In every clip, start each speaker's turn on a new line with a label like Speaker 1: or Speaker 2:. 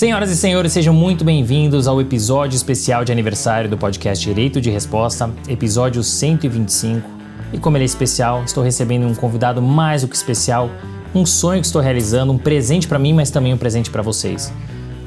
Speaker 1: Senhoras e senhores, sejam muito bem-vindos ao episódio especial de aniversário do podcast Direito de Resposta, episódio 125. E como ele é especial, estou recebendo um convidado mais do que especial, um sonho que estou realizando, um presente para mim, mas também um presente para vocês.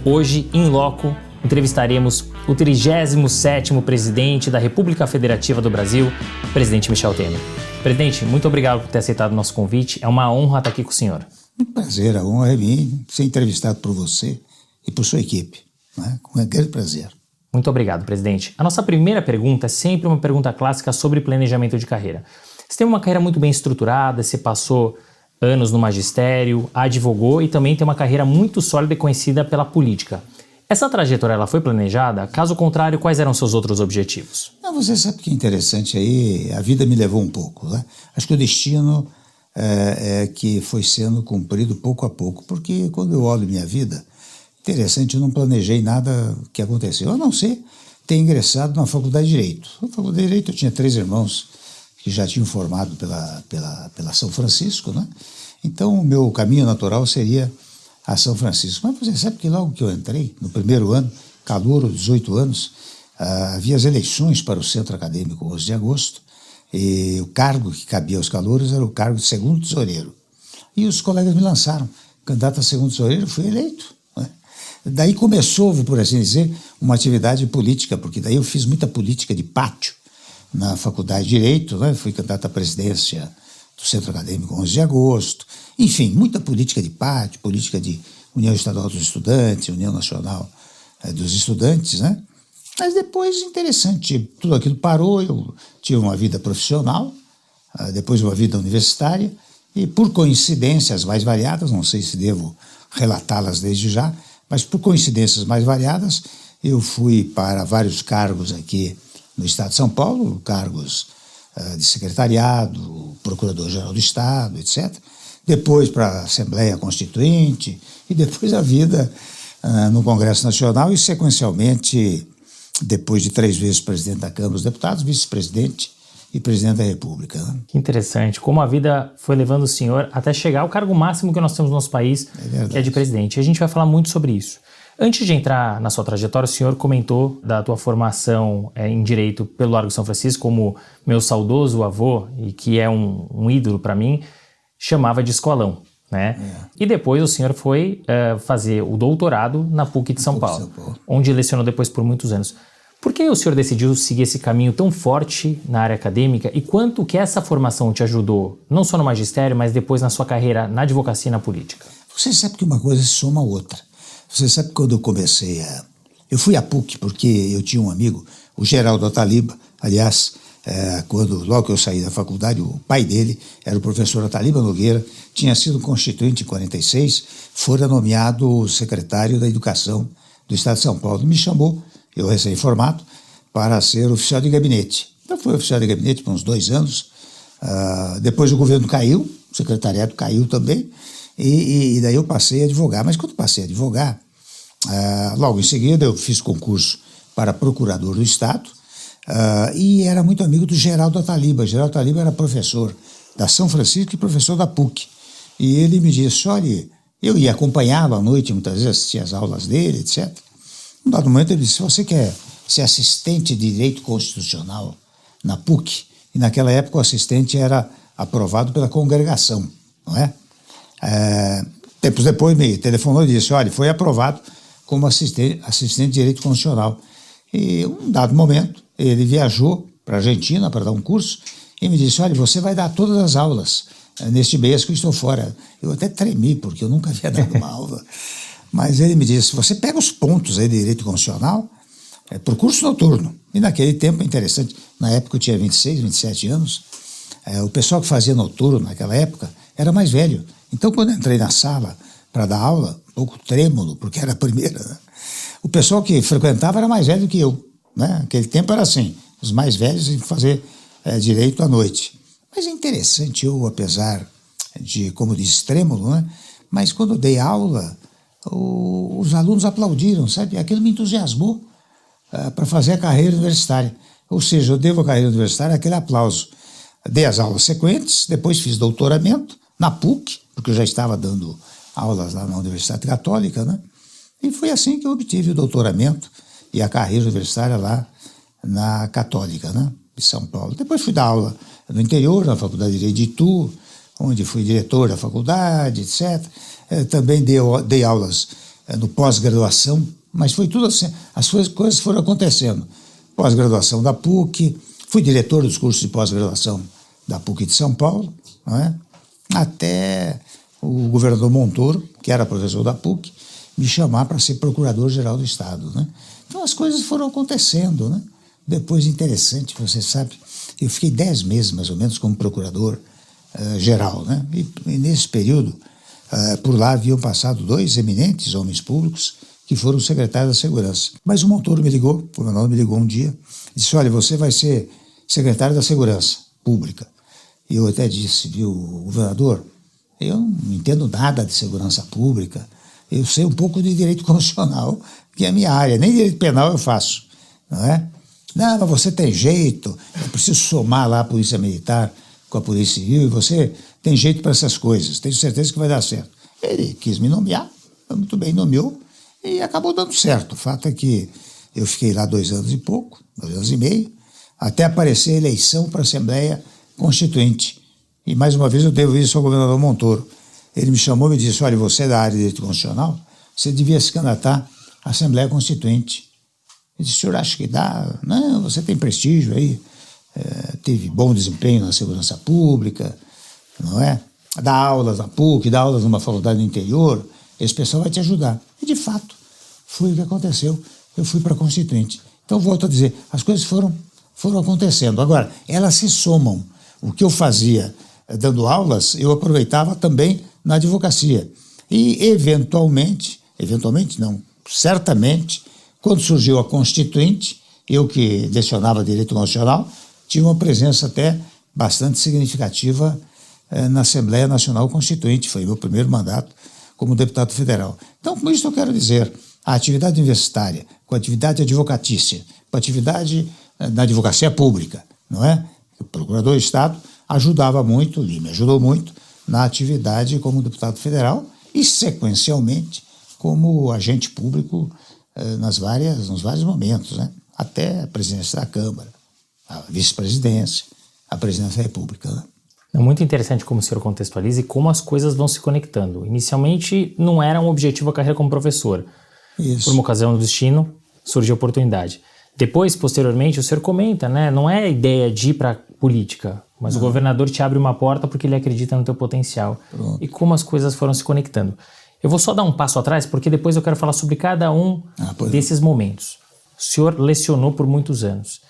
Speaker 1: Hoje, in loco, entrevistaremos o 37º presidente da República Federativa do Brasil, presidente Michel Temer. Presidente, muito obrigado por ter aceitado o nosso convite, é uma honra estar aqui com o senhor.
Speaker 2: Um prazer, a honra é minha ser entrevistado por você e por sua equipe, né? Com um grande prazer.
Speaker 1: Muito obrigado, presidente. A nossa primeira pergunta é sempre uma pergunta clássica sobre planejamento de carreira. Você tem uma carreira muito bem estruturada, você passou anos no magistério, advogou e também tem uma carreira muito sólida e conhecida pela política. Essa trajetória ela foi planejada? Caso contrário, quais eram seus outros objetivos?
Speaker 2: Você sabe que é interessante aí, a vida me levou um pouco, né? Acho que o destino é que foi sendo cumprido pouco a pouco, porque quando eu olho minha vida, interessante, eu não planejei nada que aconteceu, a não ser ter ingressado na Faculdade de Direito. Na Faculdade de Direito eu tinha 3 irmãos que já tinham formado pela São Francisco, né? Então o meu caminho natural seria a São Francisco. Mas você sabe que logo que eu entrei, no primeiro ano, calouro, 18 anos, havia as eleições para o Centro Acadêmico 11 de agosto, e o cargo que cabia aos calouros era o cargo de segundo tesoureiro. E os colegas me lançaram, candidato a segundo tesoureiro, fui eleito. Daí começou, por assim dizer, uma atividade política, porque daí eu fiz muita política de pátio na Faculdade de Direito, né? Fui candidato à presidência do Centro Acadêmico 11 de agosto, enfim, muita política de pátio, política de União Estadual dos Estudantes, União Nacional dos Estudantes, né? Mas depois, interessante, tudo aquilo parou, eu tive uma vida profissional, depois uma vida universitária, e por coincidências mais variadas, não sei se devo relatá-las desde já, mas por coincidências mais variadas, eu fui para vários cargos aqui no Estado de São Paulo, cargos de secretariado, procurador-geral do Estado, etc. Depois para a Assembleia Constituinte e depois a vida no Congresso Nacional e, sequencialmente, depois de 3 vezes presidente da Câmara dos Deputados, vice-presidente e presidente da República. Né?
Speaker 1: Que interessante, como a vida foi levando o senhor até chegar ao cargo máximo que nós temos no nosso país, que é de presidente. E a gente vai falar muito sobre isso. Antes de entrar na sua trajetória, o senhor comentou da tua formação em Direito pelo Largo São Francisco, como meu saudoso avô, e que é um ídolo para mim, chamava de escolão. Né? E depois o senhor foi fazer o doutorado na PUC de São Paulo, onde lecionou depois por muitos anos. Por que o senhor decidiu seguir esse caminho tão forte na área acadêmica e quanto que essa formação te ajudou, não só no magistério, mas depois na sua carreira na advocacia e na política?
Speaker 2: Você sabe que uma coisa se soma a outra. Você sabe que quando eu comecei eu fui à PUC porque eu tinha um amigo, o Geraldo Ataliba, aliás, logo que eu saí da faculdade, o pai dele era o professor Ataliba Nogueira, tinha sido constituinte em 46, fora nomeado secretário da Educação do Estado de São Paulo. Me chamou, eu recém-formado, para ser oficial de gabinete. Eu fui oficial de gabinete por uns 2 anos, depois o governo caiu, o secretariado caiu também, e daí eu passei a advogar. Mas quando passei a advogar, logo em seguida eu fiz concurso para procurador do Estado, e era muito amigo do Geraldo Ataliba. Geraldo Ataliba era professor da São Francisco e professor da PUC. E ele me disse, olha, eu ia acompanhá-lo à noite, muitas vezes assistia às aulas dele, etc. Num dado momento ele disse, você quer ser assistente de Direito Constitucional na PUC? E naquela época o assistente era aprovado pela congregação, não é? Tempos depois me telefonou e disse, olha, foi aprovado como assistente de Direito Constitucional. E um dado momento ele viajou para a Argentina para dar um curso e me disse, olha, você vai dar todas as aulas neste mês que eu estou fora. Eu até tremi porque eu nunca havia dado uma aula. Mas ele me disse, você pega os pontos aí de Direito Constitucional para o curso noturno. E naquele tempo, interessante, na época eu tinha 26, 27 anos, o pessoal que fazia noturno naquela época era mais velho. Então, quando eu entrei na sala para dar aula, um pouco trêmulo, porque era a primeira, né? O pessoal que frequentava era mais velho do que eu. Né? Naquele tempo era assim, os mais velhos iam fazer direito à noite. Mas é interessante, eu, apesar de, como disse, trêmulo, né? Mas quando eu dei aula, os alunos aplaudiram, sabe? Aquilo me entusiasmou para fazer a carreira universitária. Ou seja, eu devo a carreira universitária aquele aplauso. Dei as aulas sequentes, depois fiz doutoramento na PUC, porque eu já estava dando aulas lá na Universidade Católica, né? E foi assim que eu obtive o doutoramento e a carreira universitária lá na Católica, né, de São Paulo. Depois fui dar aula no interior, na Faculdade de Direito de Itu, onde fui diretor da faculdade, etc. Também dei aulas no pós-graduação, mas foi tudo assim, as coisas foram acontecendo. Pós-graduação da PUC, fui diretor dos cursos de pós-graduação da PUC de São Paulo, não é? Até o governador Montoro, que era professor da PUC, me chamar para ser procurador-geral do Estado, né? Então as coisas foram acontecendo, né? Depois, interessante, você sabe, eu fiquei 10 meses, mais ou menos, como procurador-geral, né? E nesse período, por lá haviam passado 2 eminentes homens públicos que foram secretários da Segurança. Mas o Montoro me ligou, o governador me ligou um dia, e disse, olha, você vai ser secretário da Segurança Pública. E eu até disse, viu, governador, eu não entendo nada de segurança pública, eu sei um pouco de direito constitucional, que é a minha área, nem direito penal eu faço, não é? Não, mas você tem jeito, eu preciso somar lá a Polícia Militar com a Polícia Civil, e você tem jeito para essas coisas, tenho certeza que vai dar certo. Ele quis me nomear, muito bem, nomeou, e acabou dando certo. O fato é que eu fiquei lá 2 anos e pouco, 2 anos e meio, até aparecer a eleição para a Assembleia Constituinte. E mais uma vez eu devo isso ao governador Montoro. Ele me chamou e me disse, olha, você é da área de direito constitucional, você devia se candidatar à Assembleia Constituinte. Eu disse, o senhor acha que dá? Não, você tem prestígio aí, teve bom desempenho na segurança pública, não é? Dá aulas na PUC, dá aulas numa faculdade no interior, esse pessoal vai te ajudar. E de fato, foi o que aconteceu. Eu fui para a Constituinte. Então, volto a dizer, as coisas foram acontecendo. Agora, elas se somam. O que eu fazia dando aulas, eu aproveitava também na advocacia. E, eventualmente não, certamente, quando surgiu a Constituinte, eu que lecionava Direito Constitucional, tive uma presença até bastante significativa na Assembleia Nacional Constituinte. Foi meu primeiro mandato como deputado federal. Então, com isso eu quero dizer, a atividade universitária, com a atividade advocatícia, com a atividade na advocacia pública, não é? O procurador do Estado ajudava muito, e me ajudou muito, na atividade como deputado federal e, sequencialmente, como agente público nos vários momentos, né? Até a presidência da Câmara, a vice-presidência, a presidência da República, né?
Speaker 1: É muito interessante como o senhor contextualiza e como as coisas vão se conectando. Inicialmente, não era um objetivo a carreira como professor. Isso. Por uma ocasião do destino, surgiu a oportunidade. Depois, posteriormente, o senhor comenta, né? Não é a ideia de ir para a política, mas não. O governador te abre uma porta porque ele acredita no teu potencial. Pronto. E como as coisas foram se conectando. Eu vou só dar um passo atrás, porque depois eu quero falar sobre cada um desses momentos. O senhor lecionou por muitos anos.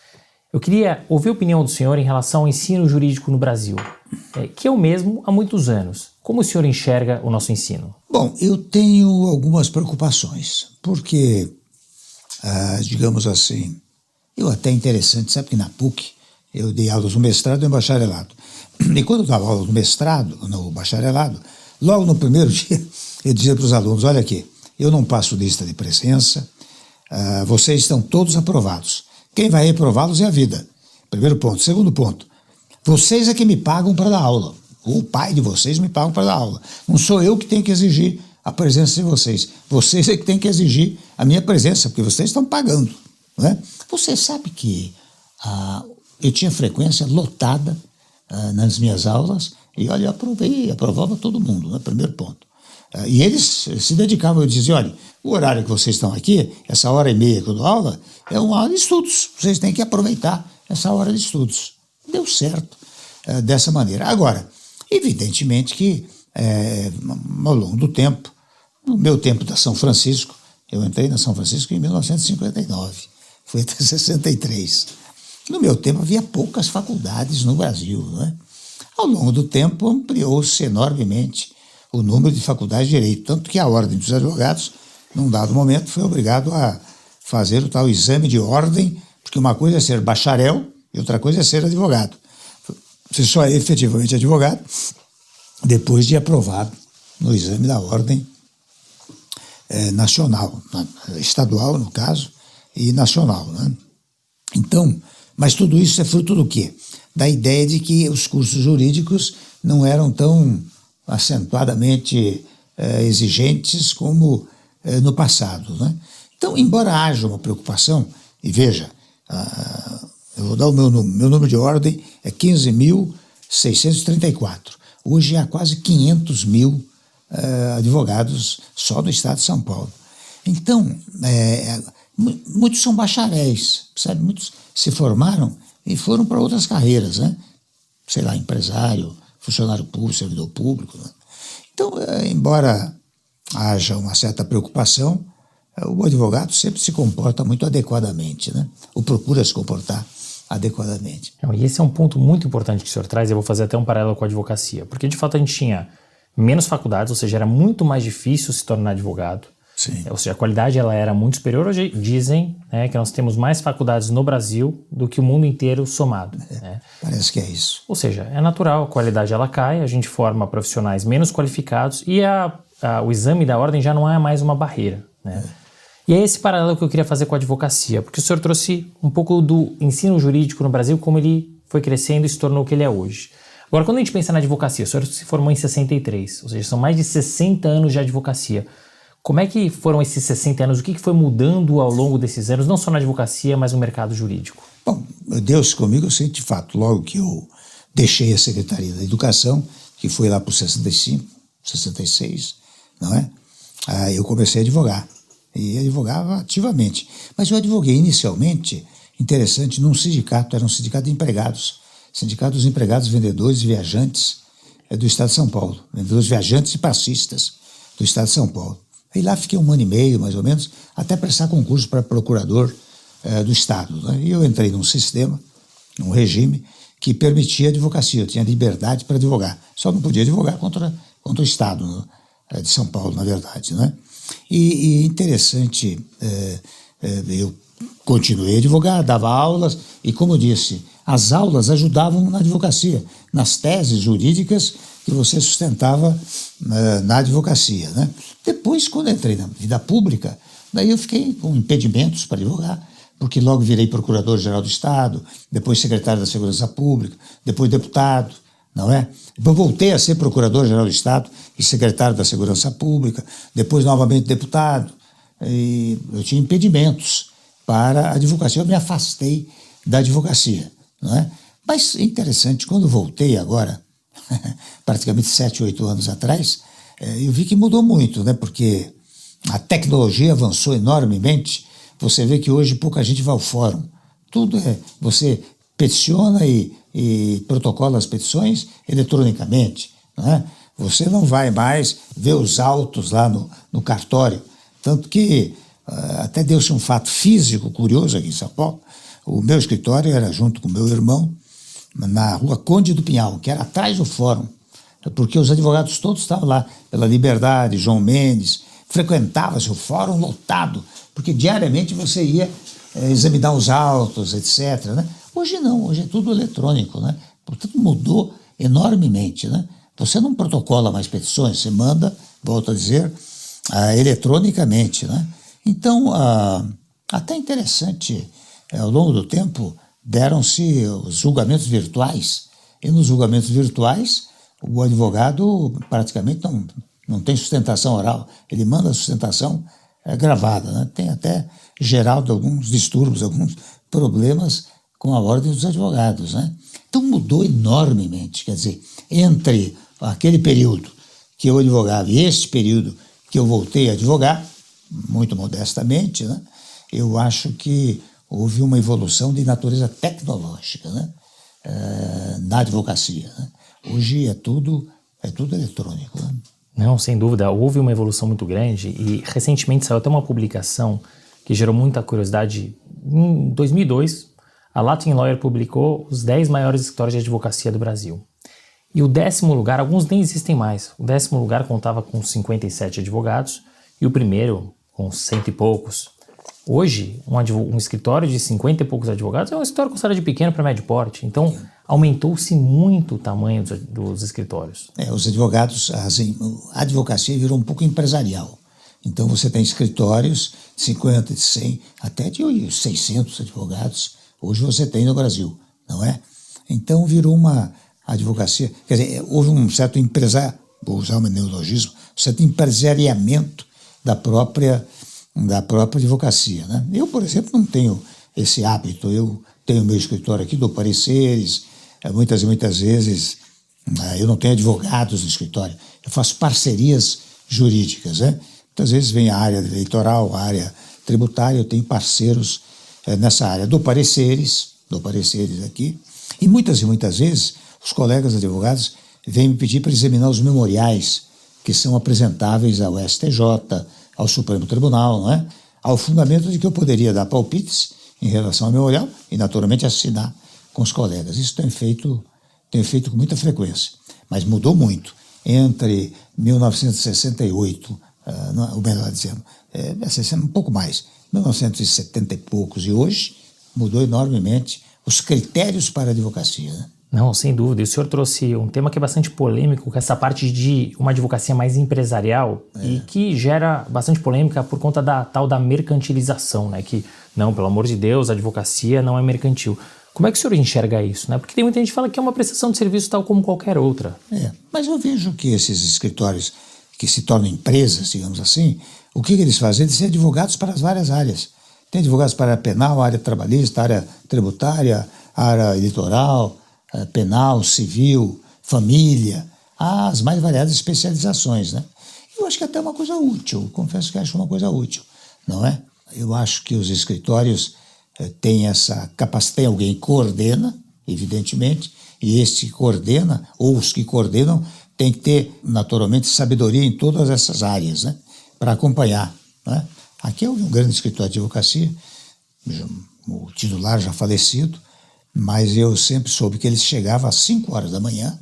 Speaker 1: Eu queria ouvir a opinião do senhor em relação ao ensino jurídico no Brasil, que é o mesmo há muitos anos. Como o senhor enxerga o nosso ensino?
Speaker 2: Bom, eu tenho algumas preocupações, porque, digamos assim, eu até interessante, sabe que na PUC eu dei aulas no mestrado e no bacharelado. E quando eu dava aula no mestrado, no bacharelado, logo no primeiro dia eu dizia para os alunos, olha aqui, eu não passo lista de presença, vocês estão todos aprovados. Quem vai reprová-los é a vida. Primeiro ponto. Segundo ponto, vocês é que me pagam para dar aula. Ou o pai de vocês me pagam para dar aula. Não sou eu que tenho que exigir a presença de vocês. Vocês é que têm que exigir a minha presença, porque vocês estão pagando. Não é? Você sabe que eu tinha frequência lotada nas minhas aulas e, olha, eu aprovava todo mundo, né? Primeiro ponto. E eles se dedicavam, eu dizia, olha, o horário que vocês estão aqui, essa hora e meia que eu dou aula, é uma hora de estudos, vocês têm que aproveitar essa hora de estudos. Deu certo dessa maneira. Agora, evidentemente que ao longo do tempo, no meu tempo da São Francisco, eu entrei na São Francisco em 1959, fui até 63. No meu tempo havia poucas faculdades no Brasil, não é? Ao longo do tempo ampliou-se enormemente o número de faculdades de direito, tanto que a Ordem dos Advogados, num dado momento, foi obrigado a fazer o tal exame de ordem, porque uma coisa é ser bacharel e outra coisa é ser advogado. Você só é efetivamente advogado depois de aprovado no exame da ordem nacional, estadual, no caso, e nacional, né? Então, mas tudo isso é fruto do quê? Da ideia de que os cursos jurídicos não eram tão acentuadamente exigentes como no passado, né? Então, embora haja uma preocupação, e veja, eu vou dar meu número de ordem, é 15.634. Hoje há quase 500 mil advogados só do estado de São Paulo. Então, muitos são bacharéis, sabe? Muitos se formaram e foram para outras carreiras, né? Sei lá, empresário, funcionário público, servidor público, né? Então, embora haja uma certa preocupação, o advogado sempre se comporta muito adequadamente, né? Ou procura se comportar adequadamente.
Speaker 1: E esse é um ponto muito importante que o senhor traz, eu vou fazer até um paralelo com a advocacia, porque de fato a gente tinha menos faculdades, ou seja, era muito mais difícil se tornar advogado.
Speaker 2: Sim.
Speaker 1: Ou seja, a qualidade ela era muito superior. Hoje dizem, né, que nós temos mais faculdades no Brasil do que o mundo inteiro somado. Né?
Speaker 2: Parece que é isso.
Speaker 1: Ou seja, é natural, a qualidade ela cai, a gente forma profissionais menos qualificados e o exame da ordem já não é mais uma barreira. Né? E é esse paralelo que eu queria fazer com a advocacia, porque o senhor trouxe um pouco do ensino jurídico no Brasil, como ele foi crescendo e se tornou o que ele é hoje. Agora, quando a gente pensa na advocacia, o senhor se formou em 63, ou seja, são mais de 60 anos de advocacia. Como é que foram esses 60 anos? O que foi mudando ao longo desses anos, não só na advocacia, mas no mercado jurídico?
Speaker 2: Bom, Deus comigo, eu sei de fato, logo que eu deixei a Secretaria da Educação, que foi lá para os 65, 66, não é? Aí eu comecei a advogar, e advogava ativamente. Mas eu advoguei inicialmente, interessante, num sindicato, era um sindicato de empregados, Sindicato dos Empregados, Vendedores e Viajantes do Estado de São Paulo, vendedores, viajantes e passistas do Estado de São Paulo. E lá fiquei 1 ano e meio, mais ou menos, até prestar concurso para procurador do Estado. Né? E eu entrei num sistema, num regime, que permitia a advocacia. Eu tinha liberdade para advogar. Só não podia advogar contra o Estado de São Paulo, na verdade. Né? E interessante, eu continuei a advogar, dava aulas, e como eu disse, as aulas ajudavam na advocacia, nas teses jurídicas que você sustentava na advocacia, né? Depois, quando entrei na vida pública, daí eu fiquei com impedimentos para advogar, porque logo virei procurador-geral do Estado, depois secretário da Segurança Pública, depois deputado, não é? Depois voltei a ser procurador-geral do Estado e secretário da Segurança Pública, depois novamente deputado, e eu tinha impedimentos para a advocacia, eu me afastei da advocacia, não é? Mas é interessante, quando voltei agora, praticamente 7, 8 anos atrás, eu vi que mudou muito, né? Porque a tecnologia avançou enormemente. Você vê que hoje pouca gente vai ao fórum. Tudo você peticiona e protocola as petições eletronicamente, não é? Você não vai mais ver os autos lá no cartório. Tanto que até deu-se um fato físico curioso aqui em São Paulo. O meu escritório era junto com o meu irmão, na rua Conde do Pinhal, que era atrás do fórum, porque os advogados todos estavam lá, pela Liberdade, João Mendes, frequentava-se o fórum lotado, porque diariamente você ia examinar os autos, etc. Né? Hoje não, hoje é tudo eletrônico, né? Portanto mudou enormemente, né? Você não protocola mais petições, você manda, volto a dizer, eletronicamente, né? Então, até interessante, ao longo do tempo, deram-se os julgamentos virtuais, e nos julgamentos virtuais o advogado praticamente não tem sustentação oral, ele manda a sustentação gravada, né? Tem até gerado alguns distúrbios, alguns problemas com a ordem dos advogados, né? Então mudou enormemente, quer dizer, entre aquele período que eu advogava e este período que eu voltei a advogar, muito modestamente, né? Eu acho que houve uma evolução de natureza tecnológica, né? Na advocacia, né? Hoje é tudo eletrônico, né?
Speaker 1: Não, sem dúvida, houve uma evolução muito grande e recentemente saiu até uma publicação que gerou muita curiosidade. Em 2002, a Latin Lawyer publicou os 10 maiores escritórios de advocacia do Brasil. E o 10º lugar, alguns nem existem mais, o 10º lugar contava com 57 advogados e o primeiro com 100 e poucos. Hoje, um escritório de 50 e poucos advogados é um escritório considerado de pequeno para médio porte. Então, aumentou-se muito o tamanho dos escritórios.
Speaker 2: Os advogados, a advocacia virou um pouco empresarial. Então, você tem escritórios de 50, de 100, até de 600 advogados. Hoje você tem no Brasil, não é? Então, virou uma advocacia... Quer dizer, houve um certo vou usar um neologismo, um certo empresariamento da própria advocacia, né? Eu, por exemplo, não tenho esse hábito. Eu tenho meu escritório aqui, dou pareceres, muitas vezes eu não tenho advogados no escritório, eu faço parcerias jurídicas, né? Muitas vezes vem a área eleitoral, a área tributária, eu tenho parceiros nessa área. Dou pareceres aqui, e muitas vezes os colegas advogados vêm me pedir para examinar os memoriais que são apresentáveis ao STJ, ao Supremo Tribunal, não é? Ao fundamento de que eu poderia dar palpites em relação ao memorial e, naturalmente, assinar com os colegas. Isso tenho feito com muita frequência, mas mudou muito. Entre 1968, ou melhor dizendo, um pouco mais, 1970 e poucos e hoje, mudou enormemente os critérios para a advocacia, né?
Speaker 1: Não, sem dúvida. E o senhor trouxe um tema que é bastante polêmico, que é essa parte de uma advocacia mais empresarial e que gera bastante polêmica por conta da tal da mercantilização, né? Que, não, pelo amor de Deus, a advocacia não é mercantil. Como é que o senhor enxerga isso, né? Porque tem muita gente que fala que é uma prestação de serviço tal como qualquer outra.
Speaker 2: Mas eu vejo que esses escritórios que se tornam empresas, digamos assim, o que eles fazem? Eles são advogados para as várias áreas. Tem advogados para a área penal, a área trabalhista, a área tributária, a área eleitoral, penal, civil, família, as mais variadas especializações, né? Eu acho que até é uma coisa útil, confesso que acho uma coisa útil, não é? Eu acho que os escritórios têm essa capacidade, tem alguém que coordena, evidentemente, e esse que coordena, ou os que coordenam, tem que ter, naturalmente, sabedoria em todas essas áreas, né? Para acompanhar, né? Aqui é um grande escritório de advocacia, o titular já falecido, mas eu sempre soube que ele chegava às 5 horas da manhã,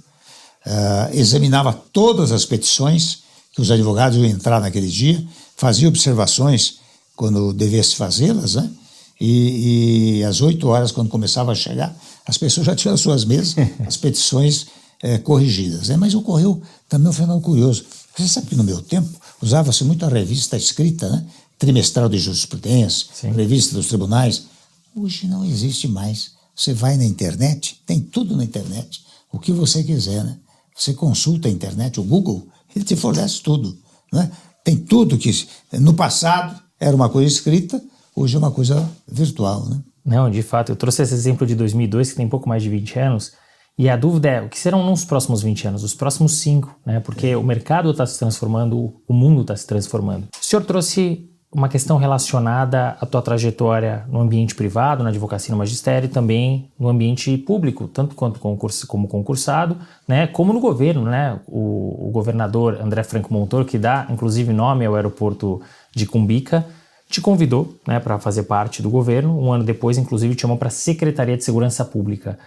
Speaker 2: examinava todas as petições que os advogados iam entrar naquele dia, fazia observações quando devesse fazê-las, né? E às 8 horas, quando começava a chegar, as pessoas já tinham as suas mesas, as petições corrigidas, né? Mas ocorreu também um fenômeno curioso. Você sabe que no meu tempo usava-se muito a revista escrita, né? Trimestral de Jurisprudência, sim, revista dos tribunais. Hoje não existe mais. Você vai na internet, tem tudo na internet, o que você quiser, né? Você consulta a internet, o Google, ele te fornece tudo, né? Tem tudo que no passado era uma coisa escrita, hoje é uma coisa virtual, né?
Speaker 1: Não, de fato, eu trouxe esse exemplo de 2002, que tem pouco mais de 20 anos, e a dúvida é, o que serão não os próximos 20 anos, os próximos 5, né? Porque o mercado está se transformando, o mundo está se transformando. O senhor trouxe uma questão relacionada à tua trajetória no ambiente privado, na advocacia e no magistério, e também no ambiente público, tanto quanto como concursado, né, como no governo, né? O governador André Franco Montoro, que dá inclusive nome ao aeroporto de Cumbica, te convidou, né, para fazer parte do governo. Um ano depois, inclusive, te chamou para a Secretaria de Segurança Pública.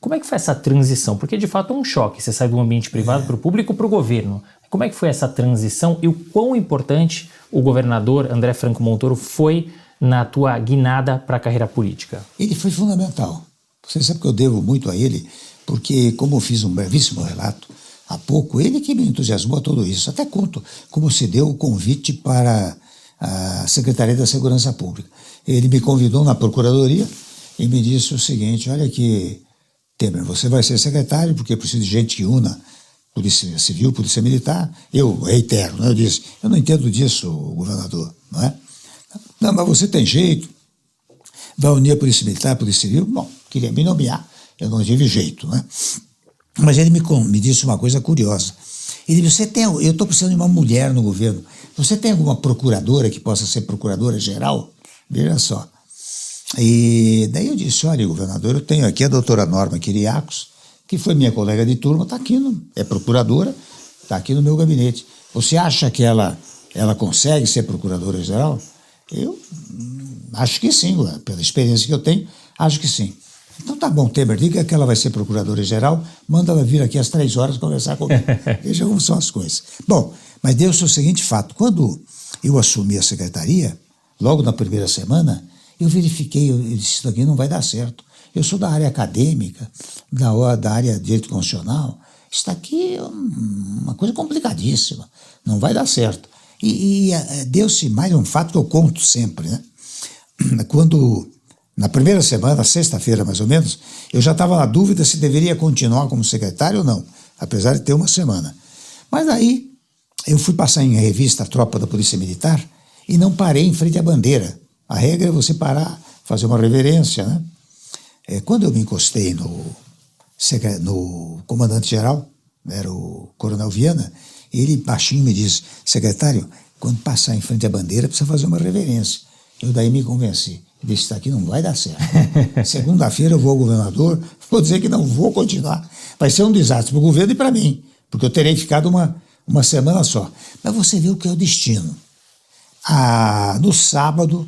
Speaker 1: Como é que foi essa transição? Porque, de fato, é um choque. Você sai do ambiente privado para o público para o governo. Como é que foi essa transição e o quão importante o governador André Franco Montoro foi na tua guinada para a carreira política?
Speaker 2: Ele foi fundamental. Você sabe que eu devo muito a ele, porque, como eu fiz um brevíssimo relato há pouco, ele que me entusiasmou a tudo isso. Até conto como se deu o convite para a Secretaria da Segurança Pública. Ele me convidou na Procuradoria e me disse o seguinte: olha aqui, Temer, você vai ser secretário porque eu preciso de gente que una Polícia Civil, Polícia Militar. Eu reitero, né? Eu disse, eu não entendo disso, governador, não é? Não, mas você tem jeito, vai unir a Polícia Militar, a Polícia Civil. Bom, queria me nomear, eu não tive jeito, né? Mas ele me disse uma coisa curiosa. Ele disse, eu estou precisando de uma mulher no governo, você tem alguma procuradora que possa ser procuradora-geral? Veja só. E daí eu disse, olha, governador, eu tenho aqui a doutora Norma Quiriacos, que foi minha colega de turma, está aqui, é procuradora, está aqui no meu gabinete. Você acha que ela consegue ser procuradora-geral? Eu acho que sim, pela experiência que eu tenho, acho que sim. Então tá bom, Temer, diga que ela vai ser procuradora-geral, manda ela vir aqui às 3 horas conversar comigo. Veja como são as coisas. Bom, mas deu-se o seguinte fato, quando eu assumi a secretaria, logo na primeira semana, eu verifiquei, eu disse, isso aqui não vai dar certo. Eu sou da área acadêmica, da área de direito constitucional. Isso aqui é uma coisa complicadíssima, não vai dar certo. E deu-se mais um fato que eu conto sempre, né? Quando, na primeira semana, sexta-feira mais ou menos, eu já estava na dúvida se deveria continuar como secretário ou não, apesar de ter uma semana. Mas aí Eu fui passar em revista a tropa da Polícia Militar e não parei em frente à bandeira. A regra é você parar, fazer uma reverência, né? Quando eu me encostei no comandante-geral, era o Coronel Viana, ele baixinho me disse: secretário, quando passar em frente à bandeira precisa fazer uma reverência. Eu daí me convenci. Disse: isso aqui não vai dar certo. Segunda-feira eu vou ao governador, vou dizer que não vou continuar. Vai ser um desastre para o governo e para mim, porque eu terei ficado uma semana só. Mas você vê o que é o destino. No sábado,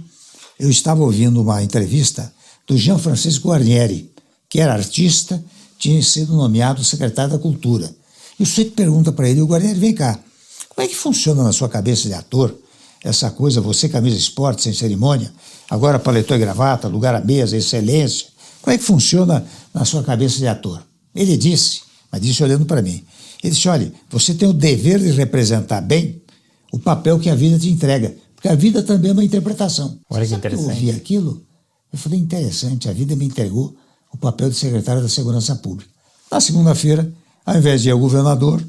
Speaker 2: eu estava ouvindo uma entrevista do Jean Francisco Guarnieri, que era artista, tinha sido nomeado secretário da Cultura. E o sujeito pergunta para ele: o Guarnieri, vem cá, como é que funciona na sua cabeça de ator essa coisa, você camisa esporte sem cerimônia, agora paletó e gravata, lugar à mesa, excelência, como é que funciona na sua cabeça de ator? Ele disse, mas disse olhando para mim, ele disse: olha, você tem o dever de representar bem o papel que a vida te entrega, porque a vida também é uma interpretação.
Speaker 1: Olha que interessante.
Speaker 2: Eu ouvi aquilo, eu falei: interessante, a vida me entregou o papel de secretário da Segurança Pública. Na segunda-feira, ao invés de ir ao governador,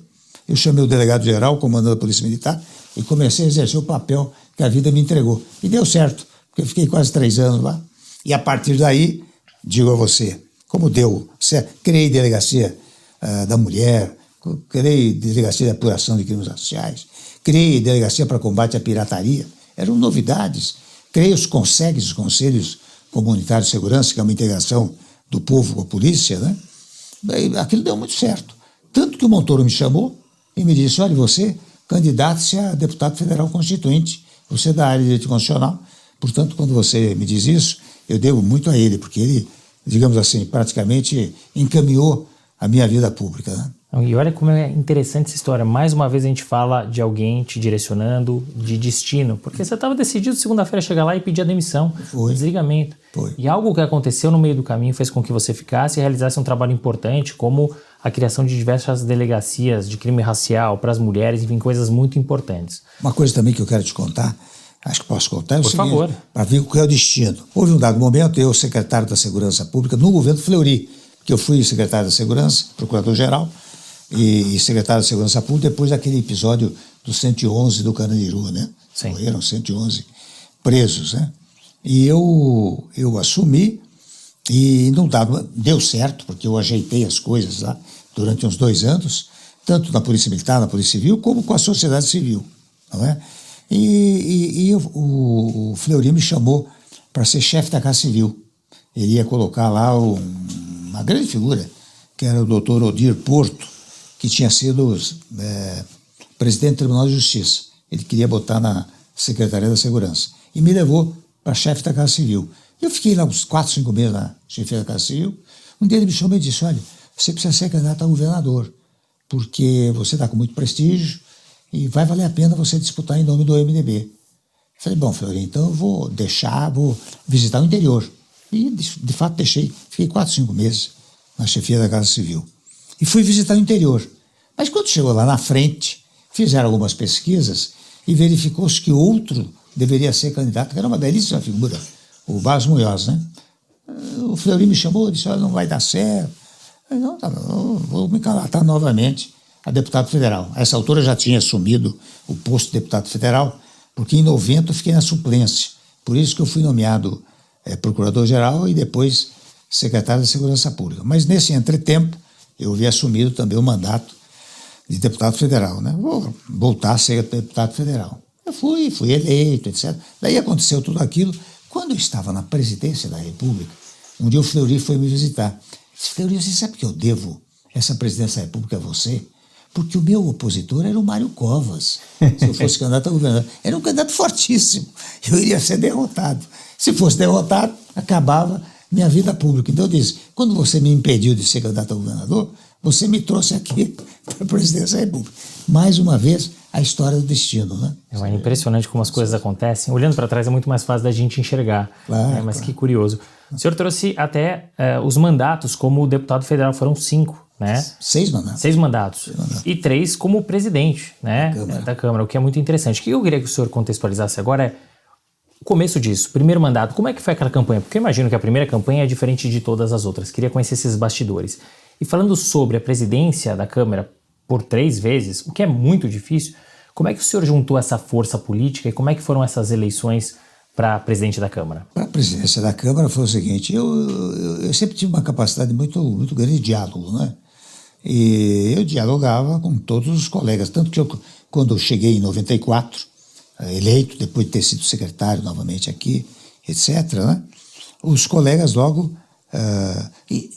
Speaker 2: eu chamei o delegado-geral, o comandante da Polícia Militar, e comecei a exercer o papel que a vida me entregou. E deu certo, porque eu fiquei quase 3 anos lá. E a partir daí, digo a você, como deu certo, criei delegacia da mulher, criei delegacia de apuração de crimes raciais, criei delegacia para combate à pirataria, eram novidades. Criei os CONSEGs, os Conselhos Comunitários de Segurança, que é uma integração do povo com a polícia, né? Daí, aquilo deu muito certo. Tanto que o Montoro me chamou e me disse: olha, você candidato-se a deputado federal constituinte, você é da área de direito constitucional, portanto, quando você me diz isso, eu devo muito a ele, porque ele, digamos assim, praticamente encaminhou a minha vida pública, né?
Speaker 1: E olha como é interessante essa história. Mais uma vez a gente fala de alguém te direcionando, de destino, porque você estava decidido segunda-feira chegar lá e pedir a demissão, o desligamento.
Speaker 2: Foi.
Speaker 1: E algo que aconteceu no meio do caminho fez com que você ficasse e realizasse um trabalho importante, como a criação de diversas delegacias de crime racial para as mulheres, enfim, coisas muito importantes.
Speaker 2: Uma coisa também que eu quero te contar, acho que posso contar, é o
Speaker 1: Por
Speaker 2: seguinte,
Speaker 1: favor.
Speaker 2: para ver o que é o destino. Houve um dado momento, eu, secretário da Segurança Pública, no governo Fleury, que eu fui secretário da Segurança, procurador-geral, e secretário da Segurança Pública, depois daquele episódio do 111 do Carandiru, né?
Speaker 1: Sim.
Speaker 2: Morreram 111 presos, né? E eu assumi, e não deu certo, porque eu ajeitei as coisas lá durante uns 2 anos, tanto na Polícia Militar, na Polícia Civil, como com a sociedade civil, não é? O Fleury me chamou para ser chefe da Casa Civil. Ele ia colocar lá uma grande figura, que era o doutor Odir Porto, que tinha sido presidente do Tribunal de Justiça. Ele queria botar na Secretaria da Segurança. E me levou para chefe da Casa Civil. Eu fiquei lá uns 4, 5 meses na chefia da Casa Civil. Um dia ele me chamou e disse: olha, você precisa ser candidato a governador, porque você está com muito prestígio e vai valer a pena você disputar em nome do MDB. Eu falei: bom, Fleury, então eu vou visitar o interior. E, de fato, fiquei 4, 5 meses na chefia da Casa Civil. E fui visitar o interior. Mas quando chegou lá na frente, fizeram algumas pesquisas e verificou-se que outro deveria ser candidato, que era uma belíssima figura, o Bas Munhoz, né? O Fleury me chamou e disse: olha, não vai dar certo. Eu falei: não, tá bom, vou me candidatar novamente a deputado federal. A essa altura eu já tinha assumido o posto de deputado federal, porque em 90 eu fiquei na suplência. Por isso que eu fui nomeado procurador-geral e depois secretário da Segurança Pública. Mas nesse entretempo, eu havia assumido também o mandato de deputado federal, né? Vou voltar a ser deputado federal. Eu fui eleito, etc. Daí aconteceu tudo aquilo. Quando eu estava na presidência da República, um dia o Fleury foi me visitar. Disse: Fleury, você sabe que eu devo essa presidência da República a você? Porque o meu opositor era o Mário Covas. Se eu fosse candidato a governador, era um candidato fortíssimo. Eu iria ser derrotado. Se fosse derrotado, acabava minha vida pública. Então eu disse: quando você me impediu de ser candidato a governador, você me trouxe aqui para a presidência da República. Mais uma vez, a história do destino, né?
Speaker 1: É impressionante como as coisas acontecem. Olhando para trás é muito mais fácil da gente enxergar.
Speaker 2: Claro,
Speaker 1: mas que curioso. O senhor trouxe até os mandatos como deputado federal, foram 5, né?
Speaker 2: 6 mandatos.
Speaker 1: 6 mandatos. E 3 como presidente, né? Da Câmara, o que é muito interessante. O que eu queria que o senhor contextualizasse agora é o começo disso, primeiro mandato. Como é que foi aquela campanha? Porque eu imagino que a primeira campanha é diferente de todas as outras. Queria conhecer esses bastidores. E falando sobre a presidência da Câmara por 3 vezes, o que é muito difícil, Como é que o senhor juntou essa força política e como é que foram essas eleições para presidente da Câmara?
Speaker 2: Para a presidência da Câmara foi o seguinte, eu sempre tive uma capacidade muito, muito grande de diálogo, né? E eu dialogava com todos os colegas, tanto que quando eu cheguei em 94, eleito, depois de ter sido secretário novamente aqui, etc., né? Os colegas logo...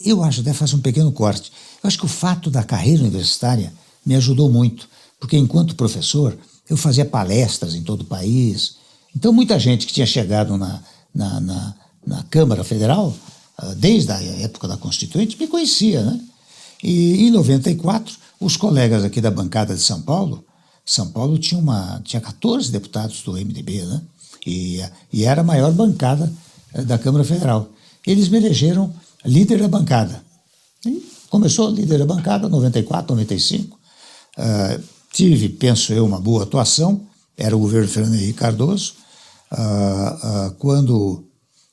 Speaker 2: eu acho, até faço um pequeno corte, eu acho que o fato da carreira universitária me ajudou muito, porque enquanto professor eu fazia palestras em todo o país, então muita gente que tinha chegado na Câmara Federal, desde a época da Constituinte, me conhecia, né? E em 94, os colegas aqui da bancada de São Paulo tinha 14 deputados do MDB, né? E era a maior bancada da Câmara Federal. Eles me elegeram líder da bancada. E começou líder da bancada, 94, 95. Tive, penso eu, uma boa atuação. Era o governo Fernando Henrique Cardoso. Quando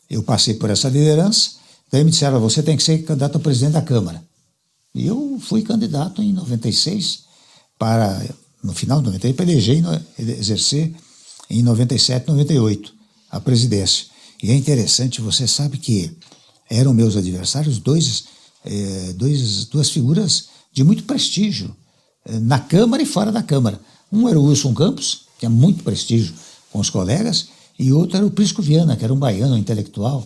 Speaker 2: eu passei por essa liderança, daí me disseram, você tem que ser candidato a presidente da Câmara. E eu fui candidato em 96 no final de 96, para exercer em 97, 98 a presidência. E é interessante, você sabe que eram meus adversários duas figuras de muito prestígio, na Câmara e fora da Câmara. Um era o Wilson Campos, que tinha muito prestígio com os colegas, e outro era o Prisco Viana, que era um baiano intelectual,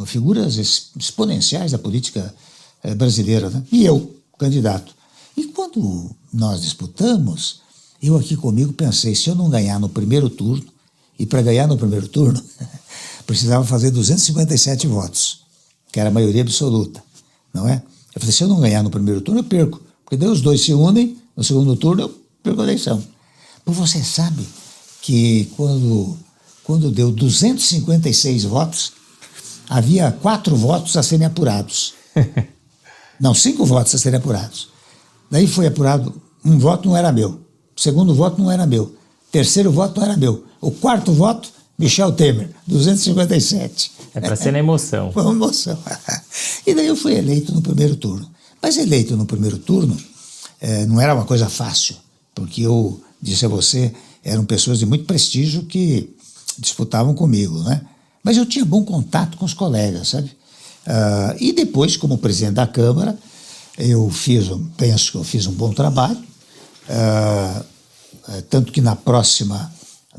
Speaker 2: figuras exponenciais da política brasileira, né? E eu, candidato. E quando nós disputamos, eu aqui comigo pensei, se eu não ganhar no primeiro turno, e para ganhar no primeiro turno, precisava fazer 257 votos, que era a maioria absoluta, não é? Eu falei, se eu não ganhar no primeiro turno, eu perco, porque daí os dois se unem, no segundo turno eu perco a eleição. Mas você sabe que quando deu 256 votos, havia 4 votos a serem apurados. Não, 5 votos a serem apurados. Daí foi apurado, um voto não era meu, o segundo voto não era meu, o terceiro voto não era meu, o quarto voto, Michel Temer, 257.
Speaker 1: É para ser na emoção.
Speaker 2: Foi uma emoção. E daí eu fui eleito no primeiro turno. Mas eleito no primeiro turno não era uma coisa fácil, porque eu disse a você, eram pessoas de muito prestígio que disputavam comigo, né? Mas eu tinha bom contato com os colegas, sabe? E depois, como presidente da Câmara, penso que eu fiz um bom trabalho, tanto que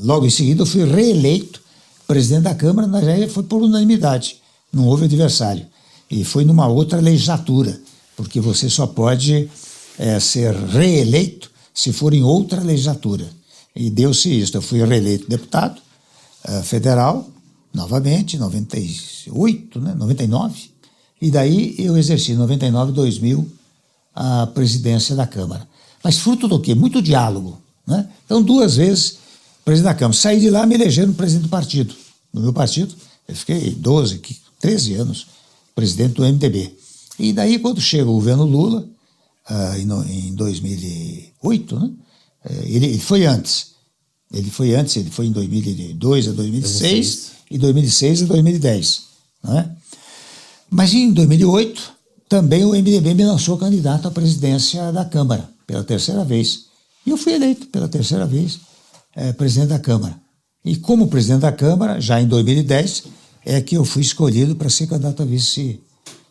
Speaker 2: logo em seguida eu fui reeleito presidente da Câmara, mas aí foi por unanimidade, não houve adversário. E foi numa outra legislatura, porque você só pode ser reeleito se for em outra legislatura. E deu-se isso, eu fui reeleito deputado federal, novamente, em 98, né, 99, e daí eu exerci em 99, 2000 a presidência da Câmara. Mas fruto do quê? Muito diálogo, né? Então, 2 vezes presidente da Câmara. Saí de lá, me elegeram presidente do partido. No meu partido, eu fiquei 13 anos presidente do MDB. E daí, quando chega o governo Lula, em 2008, né? Ele foi antes. Ele foi em 2002 a 2006 e 2006 a 2010. Né? Mas em 2008, também o MDB me lançou candidato à presidência da Câmara, pela 3ª vez. E eu fui eleito pela 3ª vez presidente da Câmara. E como presidente da Câmara, já em 2010, é que eu fui escolhido para ser candidato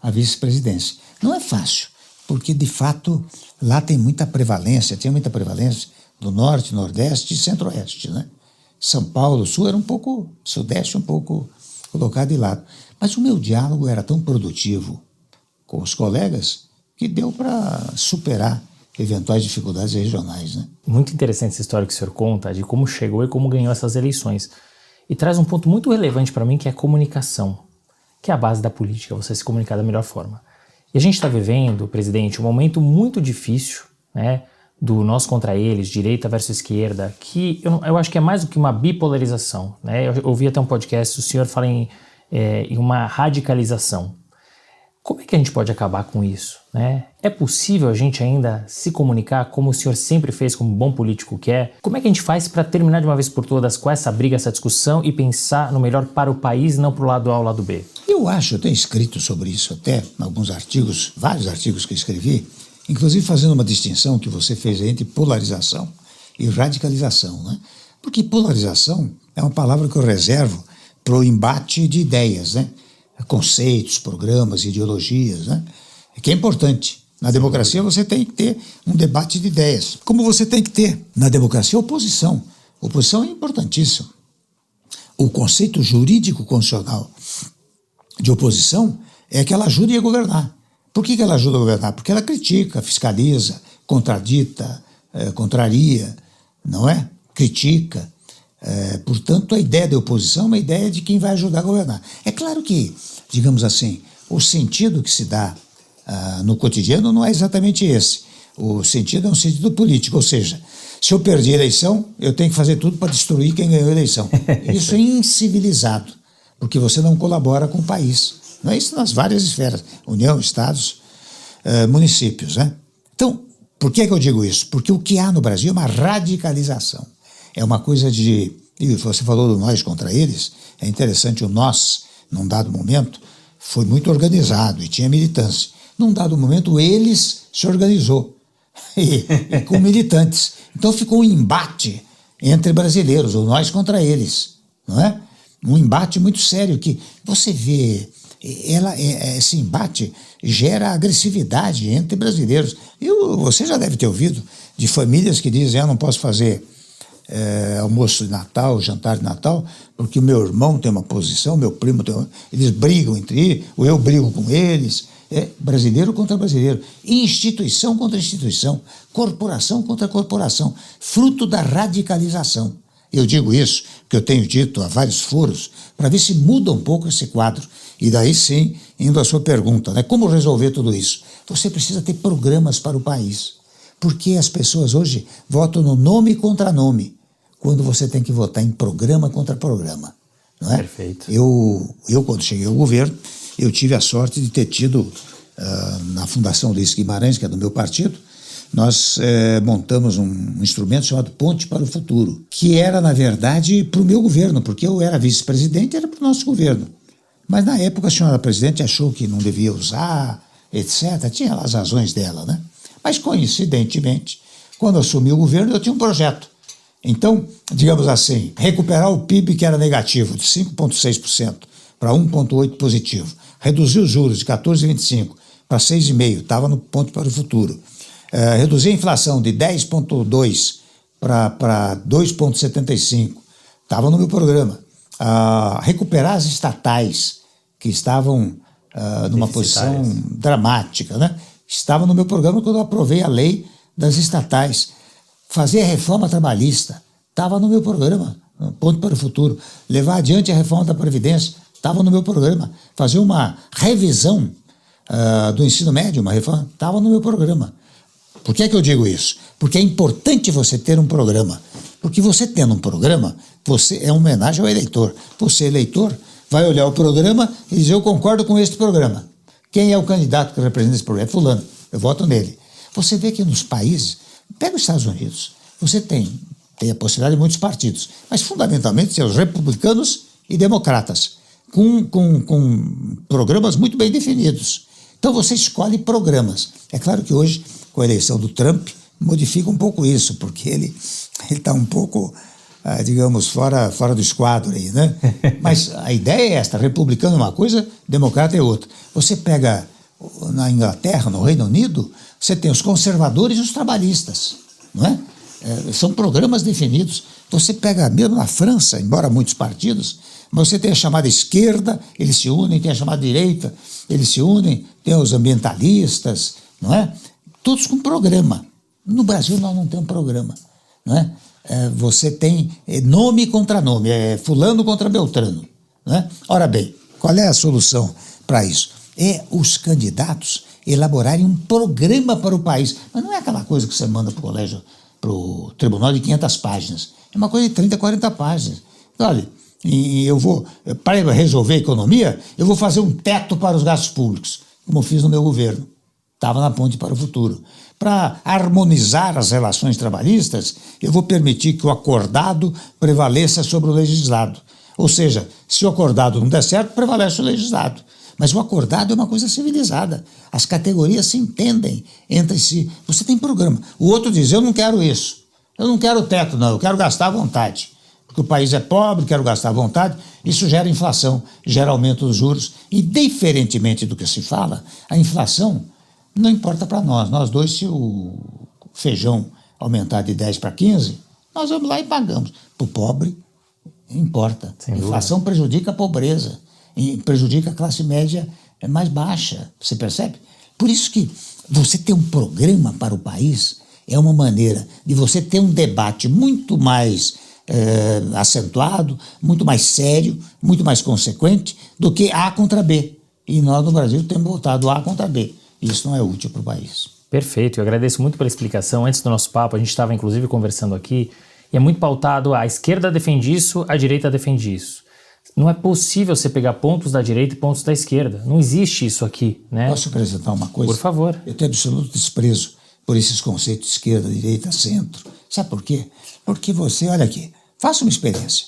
Speaker 2: à vice-presidência. Não é fácil, porque de fato lá tinha muita prevalência do Norte, Nordeste e Centro-Oeste, né? São Paulo, Sul era um pouco, Sudeste um pouco colocado de lado. Mas o meu diálogo era tão produtivo com os colegas que deu para superar eventuais dificuldades regionais, né?
Speaker 1: Muito interessante essa história que o senhor conta de como chegou e como ganhou essas eleições. E traz um ponto muito relevante para mim, que é a comunicação, que é a base da política, você se comunicar da melhor forma. E a gente está vivendo, presidente, um momento muito difícil, né, do nós contra eles, direita versus esquerda, que eu acho que é mais do que uma bipolarização, né? Eu ouvi até um podcast, o senhor fala em uma radicalização. Como é que a gente pode acabar com isso, né? É possível a gente ainda se comunicar como o senhor sempre fez, como bom político que é? Como é que a gente faz para terminar de uma vez por todas com essa briga, essa discussão e pensar no melhor para o país, não para o lado A ou lado B?
Speaker 2: Eu tenho escrito sobre isso até, alguns artigos, vários artigos que eu escrevi, inclusive fazendo uma distinção que você fez entre polarização e radicalização, né? Porque polarização é uma palavra que eu reservo para o embate de ideias, né? Conceitos, programas, ideologias, né? Que é importante. Na democracia você tem que ter um debate de ideias, como você tem que ter na democracia oposição. Oposição é importantíssimo. O conceito jurídico constitucional de oposição é que ela ajuda a governar. Por que ela ajuda a governar? Porque ela critica, fiscaliza, contradita, contraria, não é? Critica. Portanto, a ideia de oposição é uma ideia de quem vai ajudar a governar. É claro que, digamos assim, o sentido que se dá no cotidiano não é exatamente esse. O sentido é um sentido político, ou seja, se eu perdi a eleição, eu tenho que fazer tudo para destruir quem ganhou a eleição. Isso é incivilizado, porque você não colabora com o país. Não é isso nas várias esferas, União, Estados, municípios, né? Então, por que eu digo isso? Porque o que há no Brasil é uma radicalização. É uma coisa de... E você falou do nós contra eles, é interessante, o nós, num dado momento, foi muito organizado e tinha militância. Num dado momento, eles se organizou e com militantes. Então ficou um embate entre brasileiros, o nós contra eles, não é? Um embate muito sério que você vê, esse embate gera agressividade entre brasileiros. Você já deve ter ouvido de famílias que dizem, eu não posso fazer almoço de Natal, jantar de Natal, porque o meu irmão tem uma posição, meu primo tem uma... Eles brigam entre eles, ou eu brigo com eles. É brasileiro contra brasileiro, instituição contra instituição, corporação contra corporação, fruto da radicalização. Eu digo isso, que eu tenho dito a vários foros, para ver se muda um pouco esse quadro. E daí sim, indo à sua pergunta, né? Como resolver tudo isso? Você precisa ter programas para o país, porque as pessoas hoje votam no nome contra nome, quando você tem que votar em programa contra programa. Não é?
Speaker 1: Perfeito.
Speaker 2: Eu, quando cheguei ao governo, eu tive a sorte de ter tido, na Fundação Ulisses Guimarães, que é do meu partido, nós montamos um instrumento chamado Ponte para o Futuro, que era, na verdade, para o meu governo, porque eu era vice-presidente, era para o nosso governo. Mas, na época, a senhora presidente achou que não devia usar, etc. Tinha lá as razões dela, né? Mas, coincidentemente, quando eu assumi o governo, eu tinha um projeto. Então, digamos assim, recuperar o PIB que era negativo, de 5,6% para 1,8% positivo. Reduzir os juros de 14,25% para 6,5%, estava no Ponto para o Futuro. Reduzir a inflação de 10,2% para 2,75%, estava no meu programa. Recuperar as estatais, que estavam numa posição dramática, né? Estava no meu programa quando eu aprovei a lei das estatais. Fazer a reforma trabalhista, estava no meu programa, Ponto para o Futuro. Levar adiante a reforma da Previdência, estava no meu programa. Fazer uma revisão do ensino médio, uma reforma, estava no meu programa. Por que eu digo isso? Porque é importante você ter um programa. Porque você tendo um programa, você é uma homenagem ao eleitor. Você, eleitor, vai olhar o programa e dizer, eu concordo com este programa. Quem é o candidato que representa esse programa? É fulano, eu voto nele. Você vê que nos países... Pega os Estados Unidos, você tem a possibilidade de muitos partidos, mas fundamentalmente são os republicanos e democratas, com programas muito bem definidos. Então você escolhe programas. É claro que hoje, com a eleição do Trump, modifica um pouco isso, porque ele está um pouco, digamos, fora do esquadro aí, né? Mas a ideia é esta, republicano é uma coisa, democrata é outra. Você pega na Inglaterra, no Reino Unido, você tem os conservadores e os trabalhistas, não é? São programas definidos. Você pega mesmo na França, embora muitos partidos, mas você tem a chamada esquerda, eles se unem, tem a chamada direita, eles se unem, tem os ambientalistas, não é? Todos com programa. No Brasil nós não temos programa, não é? Você tem nome contra nome, fulano contra beltrano, não é? Ora bem, qual é a solução para isso? É os candidatos elaborarem um programa para o país. Mas não é aquela coisa que você manda para o colégio, para o tribunal de 500 páginas. É uma coisa de 30, 40 páginas. Então, olha, e eu vou, para resolver a economia, eu vou fazer um teto para os gastos públicos, como eu fiz no meu governo. Estava na Ponte para o Futuro. Para harmonizar as relações trabalhistas, eu vou permitir que o acordado prevaleça sobre o legislado. Ou seja, se o acordado não der certo, prevalece o legislado. Mas o acordado é uma coisa civilizada. As categorias se entendem entre si. Você tem programa. O outro diz, eu não quero isso. Eu não quero teto, não, eu quero gastar à vontade. Porque o país é pobre, quero gastar à vontade, isso gera inflação, gera aumento dos juros. E, diferentemente do que se fala, a inflação não importa para nós. Nós dois, se o feijão aumentar de 10 para 15, nós vamos lá e pagamos. Para o pobre, importa. A inflação prejudica a pobreza, prejudica a classe média mais baixa, você percebe? Por isso que você ter um programa para o país é uma maneira de você ter um debate muito mais acentuado, muito mais sério, muito mais consequente do que A contra B. E nós no Brasil temos votado A contra B. Isso não é útil para o país.
Speaker 1: Perfeito, eu agradeço muito pela explicação. Antes do nosso papo, a gente estava inclusive conversando aqui, e é muito pautado, a esquerda defende isso, a direita defende isso. Não é possível você pegar pontos da direita e pontos da esquerda. Não existe isso aqui, né?
Speaker 2: Posso apresentar uma coisa?
Speaker 1: Por favor.
Speaker 2: Eu tenho absoluto desprezo por esses conceitos de esquerda, direita, centro. Sabe por quê? Porque você, olha aqui, faça uma experiência.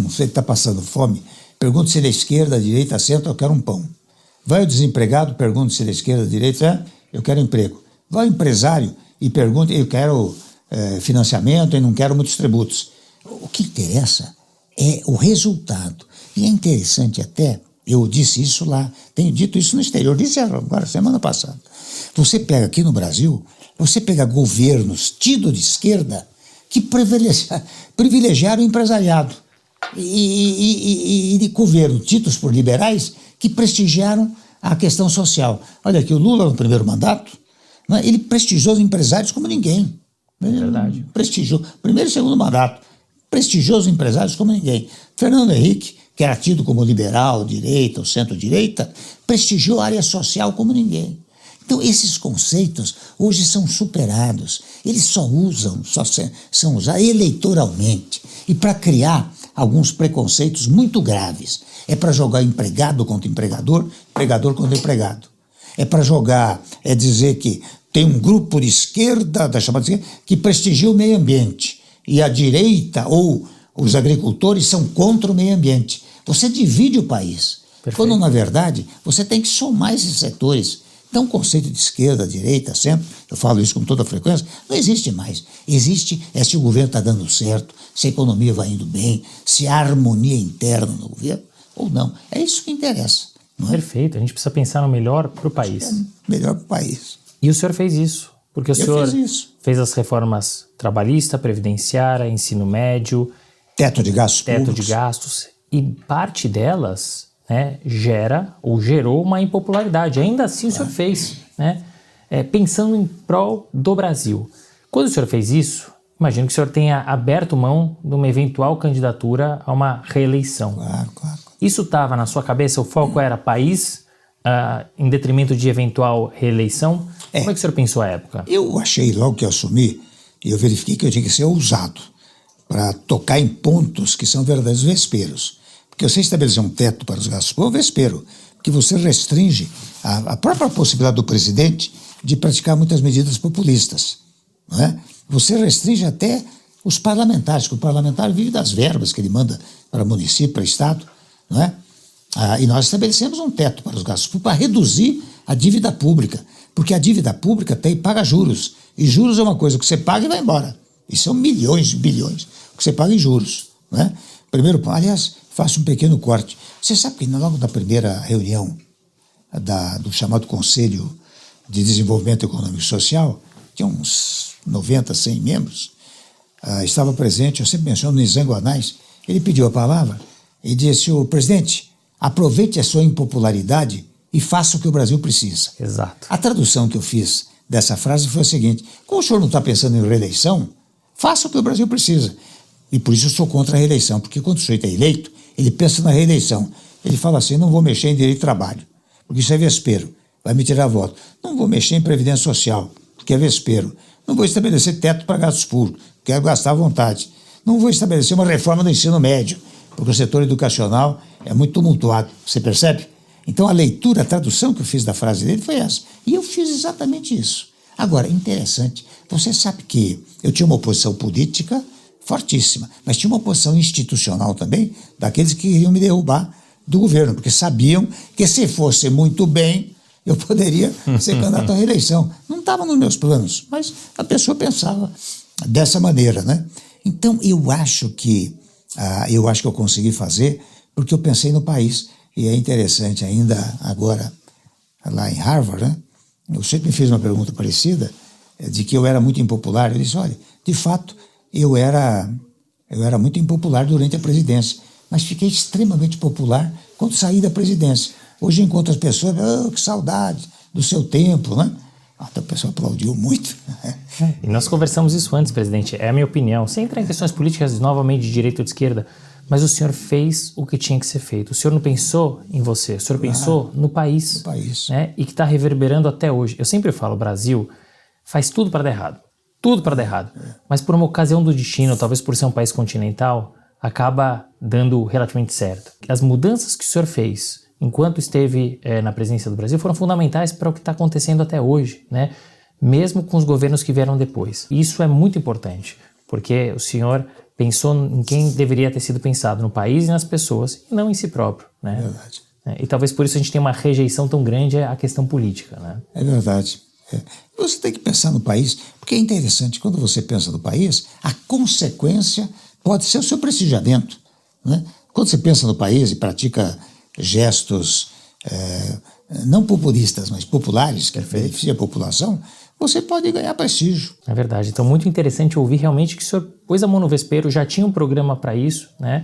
Speaker 2: Você está passando fome, pergunta se ele é esquerda, direita, centro, eu quero um pão. Vai o desempregado, pergunta se ele é esquerda, direita, eu quero emprego. Vai o empresário e pergunta, eu quero financiamento e não quero muitos tributos. O que interessa é o resultado. E é interessante até, eu disse isso lá, tenho dito isso no exterior, disse agora, semana passada. Você pega aqui no Brasil, você pega governos tidos de esquerda que privilegiaram o empresariado e de governo tidos por liberais que prestigiaram a questão social. Olha aqui, o Lula no primeiro mandato, né, ele prestigiou os empresários como ninguém.
Speaker 1: É verdade.
Speaker 2: Prestigiou, primeiro e segundo mandato, prestigiou os empresários como ninguém. Fernando Henrique, que era tido como liberal, direita ou centro-direita, prestigiou a área social como ninguém. Então, esses conceitos hoje são superados. Eles são usados eleitoralmente e para criar alguns preconceitos muito graves. É para jogar empregado contra empregador, empregador contra empregado. É para jogar, dizer que tem um grupo de esquerda, da chamada esquerda, que prestigia o meio ambiente. E a direita ou os agricultores são contra o meio ambiente. Você divide o país. Perfeito. Quando, na verdade, você tem que somar esses setores. Então, o conceito de esquerda, direita, centro, eu falo isso com toda frequência, não existe mais. Existe se o governo está dando certo, se a economia vai indo bem, se há harmonia interna no governo ou não. É isso que interessa. Não é?
Speaker 1: Perfeito. A gente precisa pensar no melhor para o país.
Speaker 2: Melhor para o país.
Speaker 1: E o senhor fez isso, porque o senhor fez as reformas trabalhista, previdenciária, ensino médio,
Speaker 2: teto de
Speaker 1: gastos, e parte delas, né, gera ou gerou uma impopularidade. Ainda assim o senhor fez, né, pensando em prol do Brasil. Quando o senhor fez isso, imagino que o senhor tenha aberto mão de uma eventual candidatura a uma reeleição.
Speaker 2: Claro.
Speaker 1: Isso estava na sua cabeça? O foco era país em detrimento de eventual reeleição? Como é que o senhor pensou à época?
Speaker 2: Eu achei, logo que eu assumi, eu verifiquei que eu tinha que ser ousado para tocar em pontos que são verdadeiros vesperos. Porque você estabelecer um teto para os gastos públicos é vespeiro, porque você restringe a própria possibilidade do presidente de praticar muitas medidas populistas. Não é? Você restringe até os parlamentares, porque o parlamentar vive das verbas que ele manda para município, para estado. Não é? E nós estabelecemos um teto para os gastos públicos para reduzir a dívida pública, porque a dívida pública paga juros, e juros é uma coisa que você paga e vai embora. E são milhões de bilhões que você paga em juros. Não é? Primeiro, aliás, faço um pequeno corte. Você sabe que logo na primeira reunião do chamado Conselho de Desenvolvimento Econômico e Social, tinha uns 90, 100 membros, estava presente, eu sempre menciono, Nizam Guanais, ele pediu a palavra e disse: o presidente, aproveite a sua impopularidade e faça o que o Brasil precisa.
Speaker 1: Exato.
Speaker 2: A tradução que eu fiz dessa frase foi a seguinte: como o senhor não está pensando em reeleição, faça o que o Brasil precisa. E por isso eu sou contra a reeleição, porque quando o sujeito é eleito, ele pensa na reeleição. Ele fala assim: não vou mexer em direito de trabalho, porque isso é vespeiro, vai me tirar voto. Não vou mexer em previdência social, porque é vespeiro. Não vou estabelecer teto para gastos públicos, quero gastar à vontade. Não vou estabelecer uma reforma do ensino médio, porque o setor educacional é muito tumultuado. Você percebe? Então a leitura, a tradução que eu fiz da frase dele foi essa. E eu fiz exatamente isso. Agora, interessante, você sabe que eu tinha uma oposição política fortíssima, mas tinha uma oposição institucional também, daqueles que queriam me derrubar do governo, porque sabiam que se fosse muito bem, eu poderia ser candidato à reeleição. Não estava nos meus planos, mas a pessoa pensava dessa maneira, né? Então, eu acho que eu consegui fazer porque eu pensei no país. E é interessante ainda agora, lá em Harvard, né? Eu sempre me fiz uma pergunta parecida, de que eu era muito impopular. Eu disse, olha, de fato, eu era muito impopular durante a presidência, mas fiquei extremamente popular quando saí da presidência. Hoje encontro as pessoas, que saudade do seu tempo, né? Então o pessoal aplaudiu muito.
Speaker 1: E nós conversamos isso antes, presidente, é a minha opinião, sem entrar em questões políticas novamente de direita ou de esquerda, mas o senhor fez o que tinha que ser feito. O senhor não pensou em você, o senhor pensou no país.
Speaker 2: No país.
Speaker 1: Né? E que está reverberando até hoje. Eu sempre falo, o Brasil faz tudo para dar errado. Tudo para dar errado. Mas por uma ocasião do destino, talvez por ser um país continental, acaba dando relativamente certo. As mudanças que o senhor fez enquanto esteve na presidência do Brasil foram fundamentais para o que está acontecendo até hoje, né? Mesmo com os governos que vieram depois. Isso é muito importante, porque o senhor pensou em quem deveria ter sido pensado, no país e nas pessoas, e não em si próprio, né?
Speaker 2: É verdade.
Speaker 1: E talvez por isso a gente tenha uma rejeição tão grande à questão política, né?
Speaker 2: É verdade. Você tem que pensar no país, porque é interessante, quando você pensa no país, a consequência pode ser o seu prestigiamento, né? Quando você pensa no país e pratica gestos não populistas, mas populares, que beneficia a população, você pode ganhar prestígio.
Speaker 1: É verdade. Então, muito interessante ouvir realmente que o senhor pôs a mão no vespeiro, já tinha um programa para isso, né?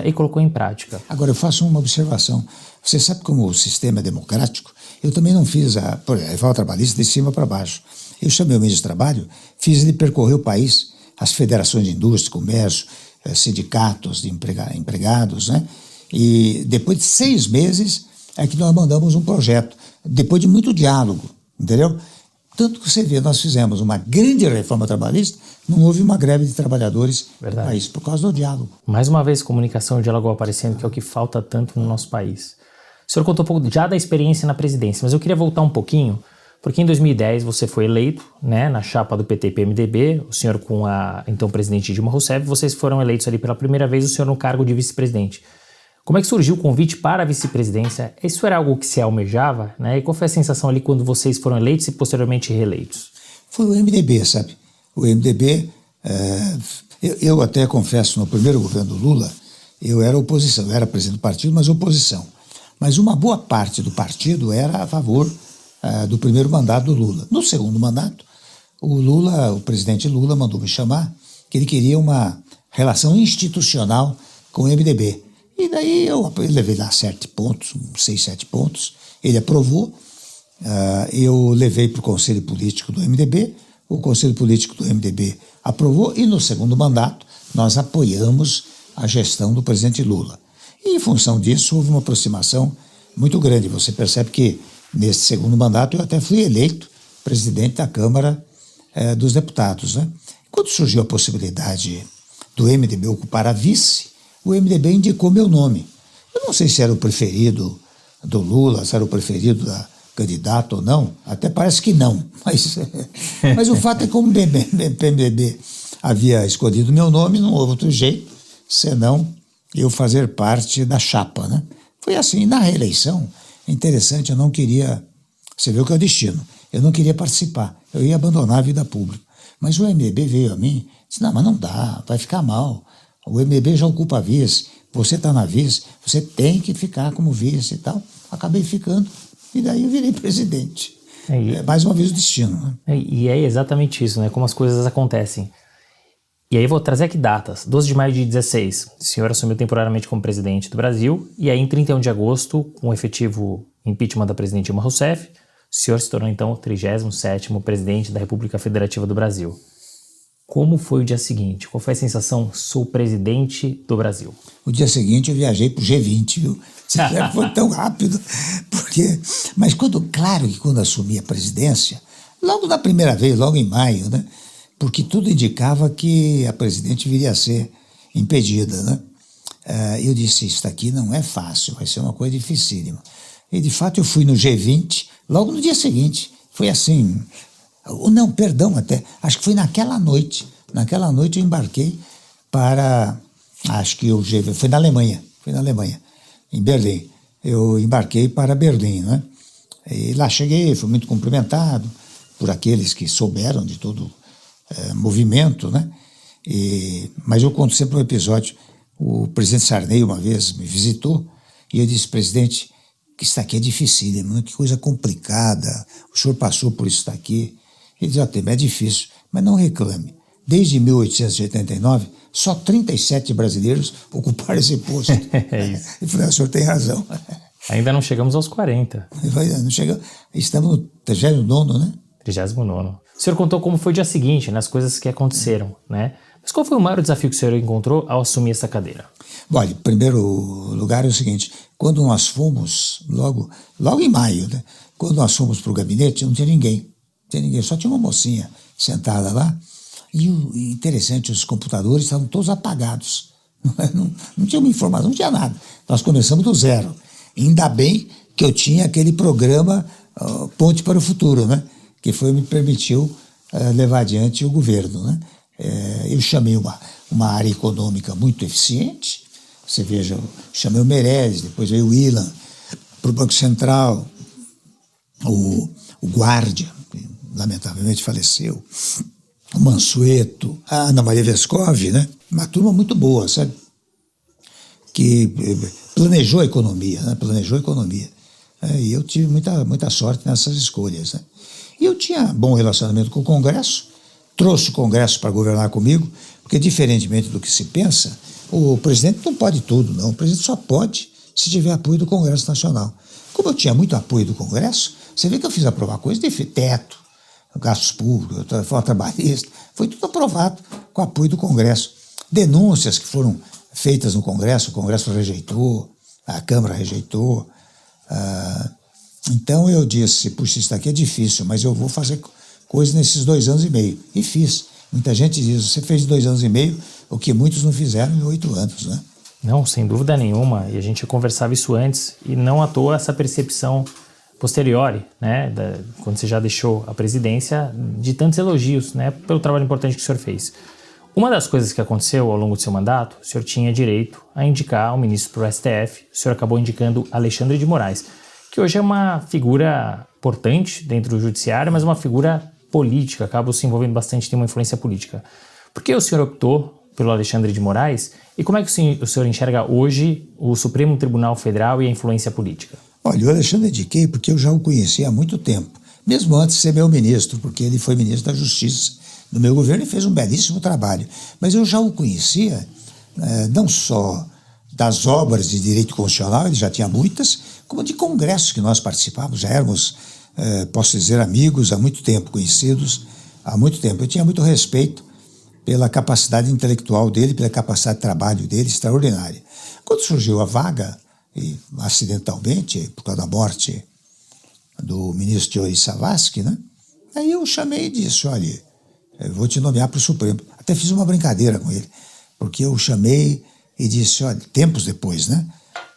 Speaker 1: E colocou em prática.
Speaker 2: Agora, eu faço uma observação. Você sabe como o sistema é democrático? Eu também não fiz a reforma trabalhista de cima para baixo. Eu chamei o ministro do Trabalho, fiz ele percorrer o país, as federações de indústria, comércio, sindicatos de empregados, né? E depois de 6 meses é que nós mandamos um projeto, depois de muito diálogo, entendeu? Tanto que você vê, nós fizemos uma grande reforma trabalhista, não houve uma greve de trabalhadores no país, por causa do diálogo.
Speaker 1: Mais uma vez, comunicação e diálogo aparecendo, que é o que falta tanto no nosso país. O senhor contou um pouco já da experiência na presidência, mas eu queria voltar um pouquinho, porque em 2010 você foi eleito, né, na chapa do PT e PMDB, o senhor com a então presidente Dilma Rousseff, vocês foram eleitos ali pela primeira vez, o senhor no cargo de vice-presidente. Como é que surgiu o convite para a vice-presidência? Isso era algo que se almejava, né? E qual foi a sensação ali quando vocês foram eleitos e posteriormente reeleitos?
Speaker 2: Foi o MDB, sabe? O MDB, eu até confesso, no primeiro governo do Lula, eu era oposição, eu era presidente do partido, mas oposição. Mas uma boa parte do partido era a favor do primeiro mandato do Lula. No segundo mandato, o presidente Lula mandou me chamar, que ele queria uma relação institucional com o MDB. E daí eu levei lá 7 pontos, 6, 7 pontos, ele aprovou, eu levei para o Conselho Político do MDB, o Conselho Político do MDB aprovou, e no segundo mandato nós apoiamos a gestão do presidente Lula. E em função disso houve uma aproximação muito grande. Você percebe que nesse segundo mandato eu até fui eleito presidente da Câmara dos Deputados, né? Quando surgiu a possibilidade do MDB ocupar a vice, o MDB indicou meu nome. Eu não sei se era o preferido do Lula, se era o preferido da candidata ou não, até parece que não, mas o fato é que como o PMDB havia escolhido meu nome, não houve outro jeito, senão eu fazer parte da chapa, né? Foi assim. Na reeleição, é interessante, eu não queria, você vê o que é o destino, eu não queria participar, eu ia abandonar a vida pública, mas o MDB veio a mim e disse, não, mas não dá, vai ficar mal. O MDB já ocupa a vice, você está na vice, você tem que ficar como vice e tal. Acabei ficando, e daí eu virei presidente. Mais uma vez o destino. Né?
Speaker 1: E é exatamente isso, né? Como as coisas acontecem. E aí eu vou trazer aqui datas. 12 de maio de 2016, o senhor assumiu temporariamente como presidente do Brasil, e aí em 31 de agosto, com o efetivo impeachment da presidente Dilma Rousseff, o senhor se tornou então o 37º presidente da República Federativa do Brasil. Como foi o dia seguinte? Qual foi a sensação? Sou presidente do Brasil.
Speaker 2: O dia seguinte eu viajei para o G20, viu? Foi tão rápido. Mas claro que quando assumi a presidência, logo na primeira vez, logo em maio, né? Porque tudo indicava que a presidente viria a ser impedida, né? Eu disse, isso aqui não é fácil, vai ser uma coisa dificílima. E de fato eu fui no G20, logo no dia seguinte. Foi assim... Não, perdão, acho que foi naquela noite eu embarquei para, foi na Alemanha, em Berlim, eu embarquei para Berlim, né? E lá cheguei, fui muito cumprimentado por aqueles que souberam de todo movimento, né? Mas eu conto sempre um episódio. O presidente Sarney uma vez me visitou e eu disse: presidente, que isso aqui é dificílimo, que coisa complicada, o senhor passou por isso daqui. Ele disse: é difícil, mas não reclame. Desde 1889, só 37 brasileiros ocuparam esse posto.
Speaker 1: É isso.
Speaker 2: Eu falei: o senhor tem razão.
Speaker 1: Ainda não chegamos aos 40.
Speaker 2: Não chega, estamos no 39º, né?
Speaker 1: 39º. O senhor contou como foi o dia seguinte, nas coisas que aconteceram, né? Mas qual foi o maior desafio que o senhor encontrou ao assumir essa cadeira?
Speaker 2: Bom, em primeiro lugar é o seguinte: quando nós fomos, logo em maio, né? Quando nós fomos para o gabinete, não tinha ninguém. Só tinha uma mocinha sentada lá. E o interessante, os computadores estavam todos apagados. Não tinha uma informação, não tinha nada. Nós começamos do zero. Ainda bem que eu tinha aquele programa Ponte para o Futuro, né? Que me permitiu levar adiante o governo, né? Eu chamei uma área econômica muito eficiente. Você veja, eu chamei o Meirelles, depois veio o Ilan para o Banco Central, o Guardia, que lamentavelmente faleceu, o Mansueto, a Ana Maria Vescov, né? Uma turma muito boa, sabe? Que planejou a economia, né? E eu tive muita sorte nessas escolhas, né? E eu tinha bom relacionamento com o Congresso, trouxe o Congresso para governar comigo, porque, diferentemente do que se pensa, o presidente não pode tudo, não. O presidente só pode se tiver apoio do Congresso Nacional. Como eu tinha muito apoio do Congresso, você vê que eu fiz aprovar coisas de teto, gastos públicos, reforma trabalhista, foi tudo aprovado com apoio do Congresso. Denúncias que foram feitas no Congresso, o Congresso rejeitou, a Câmara rejeitou. Então eu disse: puxa, isso daqui é difícil, mas eu vou fazer coisas nesses 2 anos e meio. E fiz. Muita gente diz: você fez em 2 anos e meio o que muitos não fizeram em 8 anos, né?
Speaker 1: Não, sem dúvida nenhuma. E a gente conversava isso antes, e não à toa essa percepção posteriori, né, quando você já deixou a presidência, de tantos elogios, né, pelo trabalho importante que o senhor fez. Uma das coisas que aconteceu ao longo do seu mandato, o senhor tinha direito a indicar um ministro para o STF, o senhor acabou indicando Alexandre de Moraes, que hoje é uma figura importante dentro do judiciário, mas uma figura política, acaba se envolvendo bastante, tem uma influência política. Por que o senhor optou pelo Alexandre de Moraes e como é que o senhor enxerga hoje o Supremo Tribunal Federal e a influência política?
Speaker 2: Olha, o Alexandre indiquei porque eu já o conhecia há muito tempo, mesmo antes de ser meu ministro, porque ele foi ministro da Justiça do meu governo e fez um belíssimo trabalho. Mas eu já o conhecia, não só das obras de direito constitucional, ele já tinha muitas, como de congressos que nós participávamos, já éramos, posso dizer, amigos há muito tempo, conhecidos há muito tempo. Eu tinha muito respeito pela capacidade intelectual dele, pela capacidade de trabalho dele, extraordinária. Quando surgiu a vaga, e acidentalmente, por causa da morte do ministro Teori Savasky, né? Aí eu chamei e disse: olha, eu vou te nomear para o Supremo. Até fiz uma brincadeira com ele, porque eu chamei e disse: olha, tempos depois, né?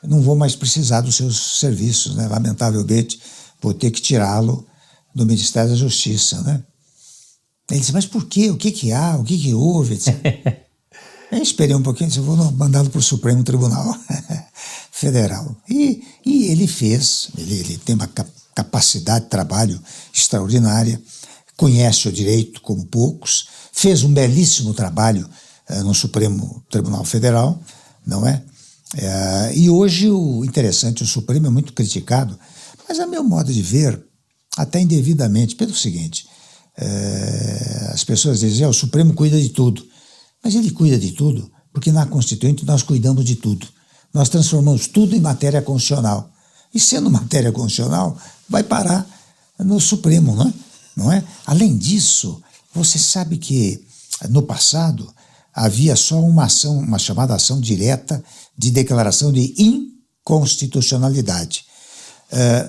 Speaker 2: Eu não vou mais precisar dos seus serviços, né? Lamentavelmente, vou ter que tirá-lo do Ministério da Justiça, né? Ele disse: mas por quê? O que há? O que houve? Eu esperei um pouquinho, disse: eu vou mandá-lo para o Supremo Tribunal Federal. E ele fez, ele tem uma capacidade de trabalho extraordinária, conhece o direito como poucos, fez um belíssimo trabalho no Supremo Tribunal Federal, não é? E hoje o interessante, o Supremo é muito criticado, mas a meu modo de ver, até indevidamente, pelo seguinte: as pessoas dizem: o Supremo cuida de tudo. Mas ele cuida de tudo porque na Constituinte nós cuidamos de tudo. Nós transformamos tudo em matéria constitucional. E sendo matéria constitucional, vai parar no Supremo, não é? Além disso, você sabe que no passado havia só uma ação, uma chamada ação direta de declaração de inconstitucionalidade.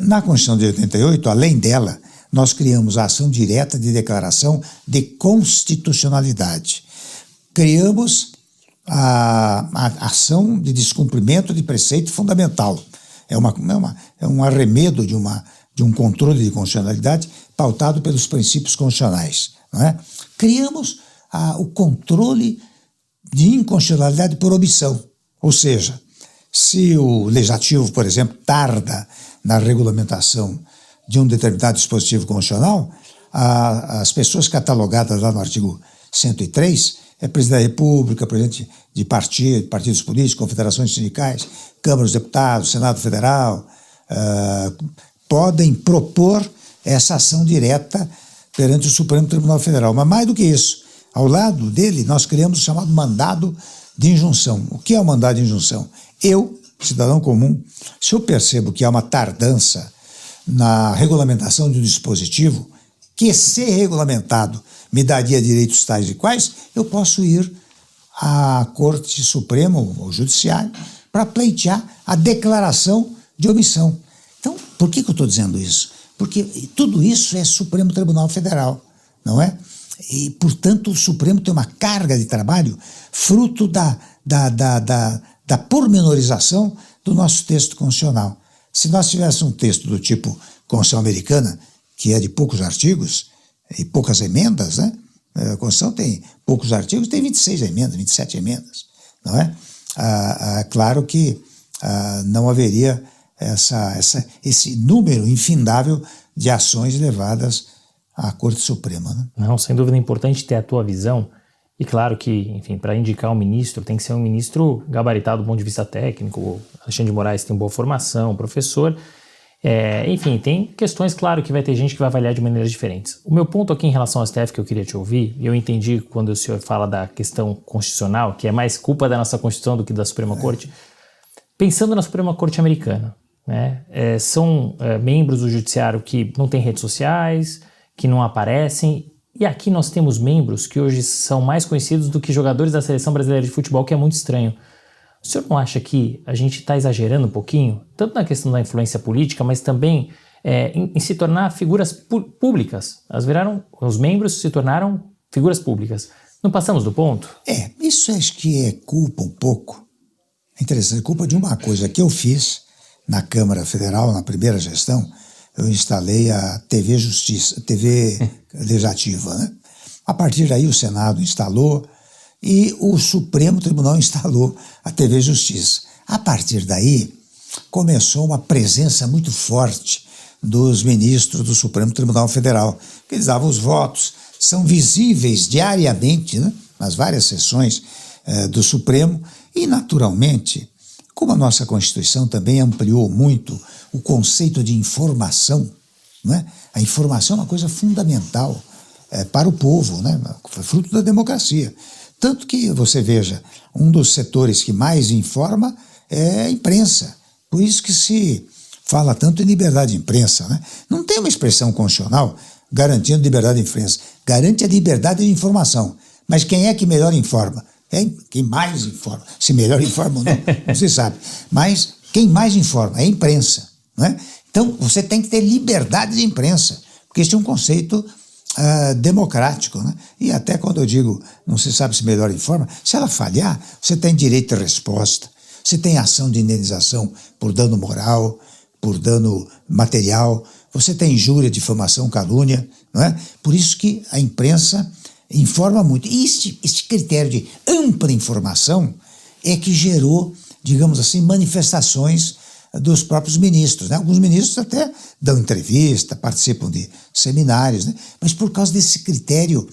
Speaker 2: Na Constituição de 88, além dela, nós criamos a ação direta de declaração de constitucionalidade. Criamos a ação de descumprimento de preceito fundamental. É um arremedo de um controle de constitucionalidade pautado pelos princípios constitucionais, não é? Criamos o controle de inconstitucionalidade por omissão, ou seja, se o legislativo, por exemplo, tarda na regulamentação de um determinado dispositivo constitucional, as pessoas catalogadas lá no artigo 103, presidente da República, presidente de partidos políticos, confederações sindicais, Câmara dos Deputados, Senado Federal, podem propor essa ação direta perante o Supremo Tribunal Federal. Mas mais do que isso, ao lado dele nós criamos o chamado mandado de injunção. O que é o mandado de injunção? Eu, cidadão comum, se eu percebo que há uma tardança na regulamentação de um dispositivo, que ser regulamentado me daria direitos tais e quais, eu posso ir à Corte Suprema ou Judiciário para pleitear a declaração de omissão. Então, por que eu estou dizendo isso? Porque tudo isso é Supremo Tribunal Federal, não é? E, portanto, o Supremo tem uma carga de trabalho fruto da pormenorização do nosso texto constitucional. Se nós tivéssemos um texto do tipo Constituição Americana, que é de poucos artigos e poucas emendas, né? A Constituição tem poucos artigos, tem 26 emendas, 27 emendas, não é? Claro que não haveria esse número infindável de ações levadas à Corte Suprema, né?
Speaker 1: Não, sem dúvida é importante ter a tua visão. E claro que, enfim, para indicar um ministro, tem que ser um ministro gabaritado do ponto de vista técnico. O Alexandre de Moraes tem boa formação, professor. Enfim, tem questões, claro, que vai ter gente que vai avaliar de maneiras diferentes. O meu ponto aqui em relação ao STF que eu queria te ouvir, e eu entendi quando o senhor fala da questão constitucional, que é mais culpa da nossa Constituição do que da Suprema Corte, pensando na Suprema Corte americana, né? São membros do judiciário que não têm redes sociais, que não aparecem. E aqui nós temos membros que hoje são mais conhecidos do que jogadores da Seleção Brasileira de Futebol, que é muito estranho. O senhor não acha que a gente está exagerando um pouquinho, tanto na questão da influência política, mas também em se tornar figuras públicas? Os membros se tornaram figuras públicas. Não passamos do ponto?
Speaker 2: Isso acho que é culpa um pouco. É interessante, culpa de uma coisa que eu fiz na Câmara Federal, na primeira gestão. Eu instalei a TV Legislativa, né? A partir daí o Senado instalou e o Supremo Tribunal instalou a TV Justiça. A partir daí começou uma presença muito forte dos ministros do Supremo Tribunal Federal, que eles davam os votos, são visíveis diariamente, né, nas várias sessões do Supremo e, naturalmente, como a nossa Constituição também ampliou muito o conceito de informação, né? A informação é uma coisa fundamental para o povo, né? Foi fruto da democracia. Tanto que, você veja, um dos setores que mais informa é a imprensa. Por isso que se fala tanto em liberdade de imprensa, né? Não tem uma expressão constitucional garantindo liberdade de imprensa. Garante a liberdade de informação. Mas quem é que melhor informa? Quem mais informa. Se melhor informa ou não se sabe. Mas quem mais informa é a imprensa, né? Então, você tem que ter liberdade de imprensa, porque este é um conceito democrático, né? E até quando eu digo não se sabe se melhor informa, se ela falhar, você tem direito de resposta, você tem ação de indenização por dano moral, por dano material, você tem injúria, difamação, calúnia, não é? Por isso que a imprensa informa muito. E este critério de ampla informação é que gerou, digamos assim, manifestações dos próprios ministros, né? Alguns ministros até dão entrevista, participam de seminários, né? Mas por causa desse critério,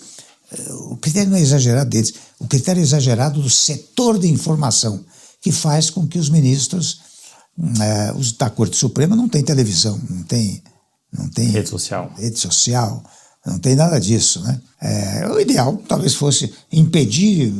Speaker 2: o critério não é exagerado deles, o critério é exagerado do setor de informação, que faz com que os ministros os da Corte Suprema não tem televisão, não tem
Speaker 1: rede social,
Speaker 2: não tem nada disso, né? O ideal talvez fosse impedir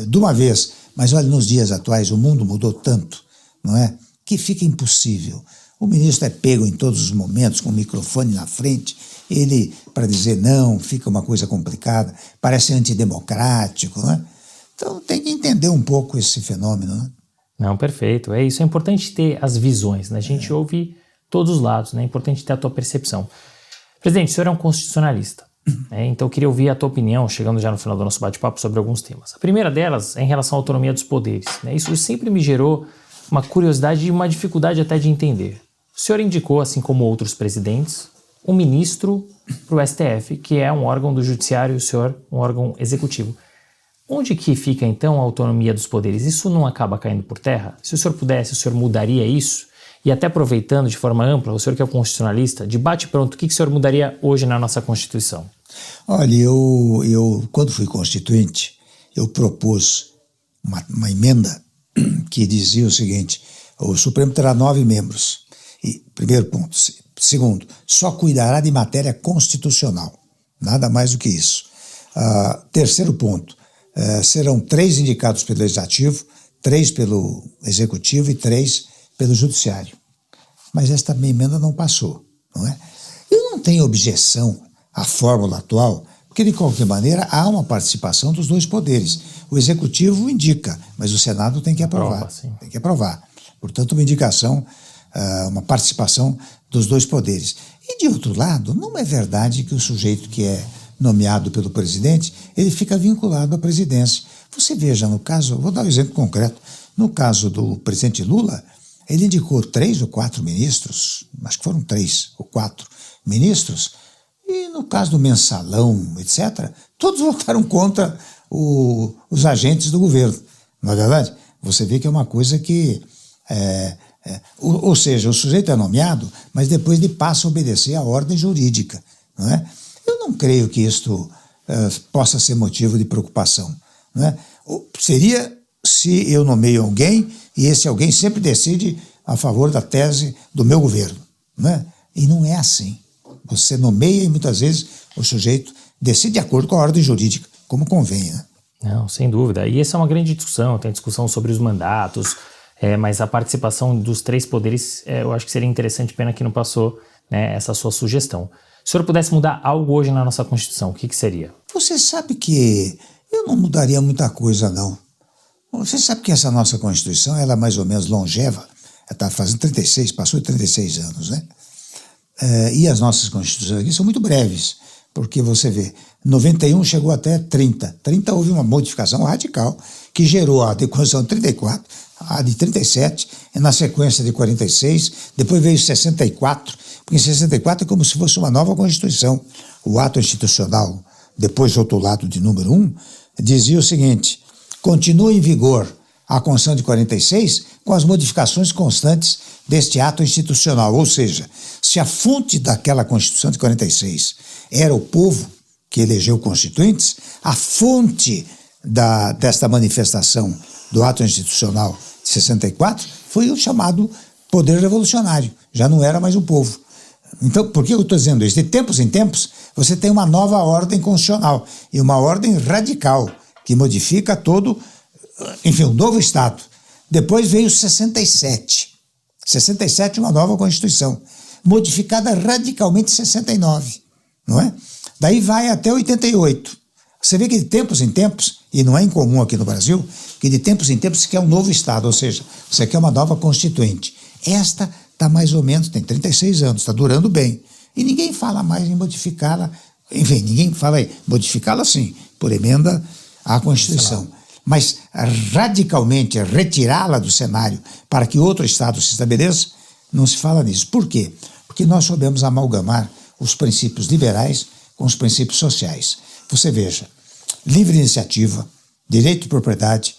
Speaker 2: de uma vez, mas olha, nos dias atuais o mundo mudou tanto, não é? Que fica impossível. O ministro é pego em todos os momentos com o microfone na frente, ele, para dizer não, fica uma coisa complicada, parece antidemocrático, né? Então tem que entender um pouco esse fenômeno, né?
Speaker 1: Não, perfeito, é isso, é importante ter as visões, né? A gente ouve todos os lados, né? É importante ter a tua percepção. Presidente, o senhor é um constitucionalista, né? Então eu queria ouvir a tua opinião, chegando já no final do nosso bate-papo, sobre alguns temas. A primeira delas é em relação à autonomia dos poderes, né? Isso sempre me gerou uma curiosidade e uma dificuldade até de entender. O senhor indicou, assim como outros presidentes, um ministro para o STF, que é um órgão do judiciário, e o senhor um órgão executivo. Onde que fica, então, a autonomia dos poderes? Isso não acaba caindo por terra? Se o senhor pudesse, o senhor mudaria isso? E até aproveitando de forma ampla, o senhor que é constitucionalista, de bate-pronto, o que o senhor mudaria hoje na nossa Constituição?
Speaker 2: Olha, eu quando fui constituinte, eu propus uma emenda que dizia o seguinte: o Supremo terá 9 membros. E, primeiro ponto. Segundo, só cuidará de matéria constitucional. Nada mais do que isso. Terceiro ponto, serão 3 indicados pelo Legislativo, 3 pelo Executivo e 3 pelo Judiciário. Mas esta minha emenda não passou, não é? Eu não tenho objeção à fórmula atual, porque de qualquer maneira há uma participação dos 2 poderes. O Executivo indica, mas o Senado tem que aprovar. Tem que aprovar. Portanto, uma indicação, uma participação dos 2 poderes. E de outro lado, não é verdade que o sujeito que é nomeado pelo presidente, ele fica vinculado à presidência. Você veja, no caso, vou dar um exemplo concreto, no caso do presidente Lula, ele indicou 3 ou 4 ministros, acho que foram 3 ou 4 ministros, e no caso do mensalão, etc., todos votaram contra os agentes do governo. Não é verdade? Você vê que é uma coisa que... ou seja, o sujeito é nomeado, mas depois ele passa a obedecer à ordem jurídica. Não é? Eu não creio que isto possa ser motivo de preocupação. Não é? Seria se eu nomeio alguém e esse alguém sempre decide a favor da tese do meu governo. Não é? E não é assim. Você nomeia e muitas vezes o sujeito decide de acordo com a ordem jurídica, como convém. Né?
Speaker 1: Não, sem dúvida. E essa é uma grande discussão, tem discussão sobre os mandatos, mas a participação dos 3 poderes, eu acho que seria interessante, pena que não passou, né, essa sua sugestão. Se o senhor pudesse mudar algo hoje na nossa Constituição, o que seria?
Speaker 2: Você sabe que eu não mudaria muita coisa, não. Você sabe que essa nossa Constituição, ela é mais ou menos longeva, ela está fazendo 36, passou de 36 anos, né? E as nossas Constituições aqui são muito breves, porque você vê, 91 chegou até 30. 30 houve uma modificação radical que gerou a de Constituição de 34, a de 37, e na sequência de 46, depois veio 64, porque em 64 é como se fosse uma nova Constituição. O ato institucional, depois rotulado de número 1, dizia o seguinte: continua em vigor a Constituição de 46 com as modificações constantes deste ato institucional. Ou seja, se a fonte daquela Constituição de 46 era o povo que elegeu constituintes, a fonte desta manifestação do ato institucional de 64 foi o chamado poder revolucionário, já não era mais o povo. Então, por que eu estou dizendo isso? De tempos em tempos, você tem uma nova ordem constitucional e uma ordem radical que modifica todo, enfim, um novo Estado. Depois veio 67. 67, uma nova Constituição, modificada radicalmente em 69, não é? Daí vai até 88. Você vê que de tempos em tempos, e não é incomum aqui no Brasil, que de tempos em tempos se quer um novo Estado, ou seja, você quer uma nova Constituinte. Esta está mais ou menos, tem 36 anos, está durando bem. E ninguém fala mais em modificá-la, enfim, ninguém fala em modificá-la sim, por emenda à Constituição. Mas radicalmente retirá-la do cenário para que outro Estado se estabeleça, não se fala nisso. Por quê? Porque nós soubemos amalgamar os princípios liberais com os princípios sociais. Você veja, livre iniciativa, direito de propriedade,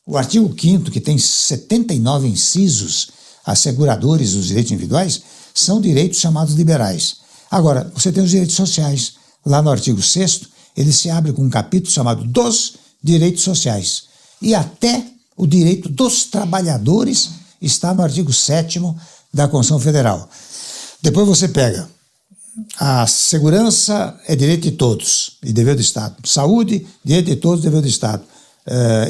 Speaker 2: o artigo 5º, que tem 79 incisos asseguradores dos direitos individuais, são direitos chamados liberais. Agora, você tem os direitos sociais. Lá no artigo 6º, ele se abre com um capítulo chamado dos direitos sociais. E até o direito dos trabalhadores está no artigo 7º da Constituição Federal. Depois você pega a segurança é direito de todos e dever do Estado. Saúde, direito de todos, dever do Estado.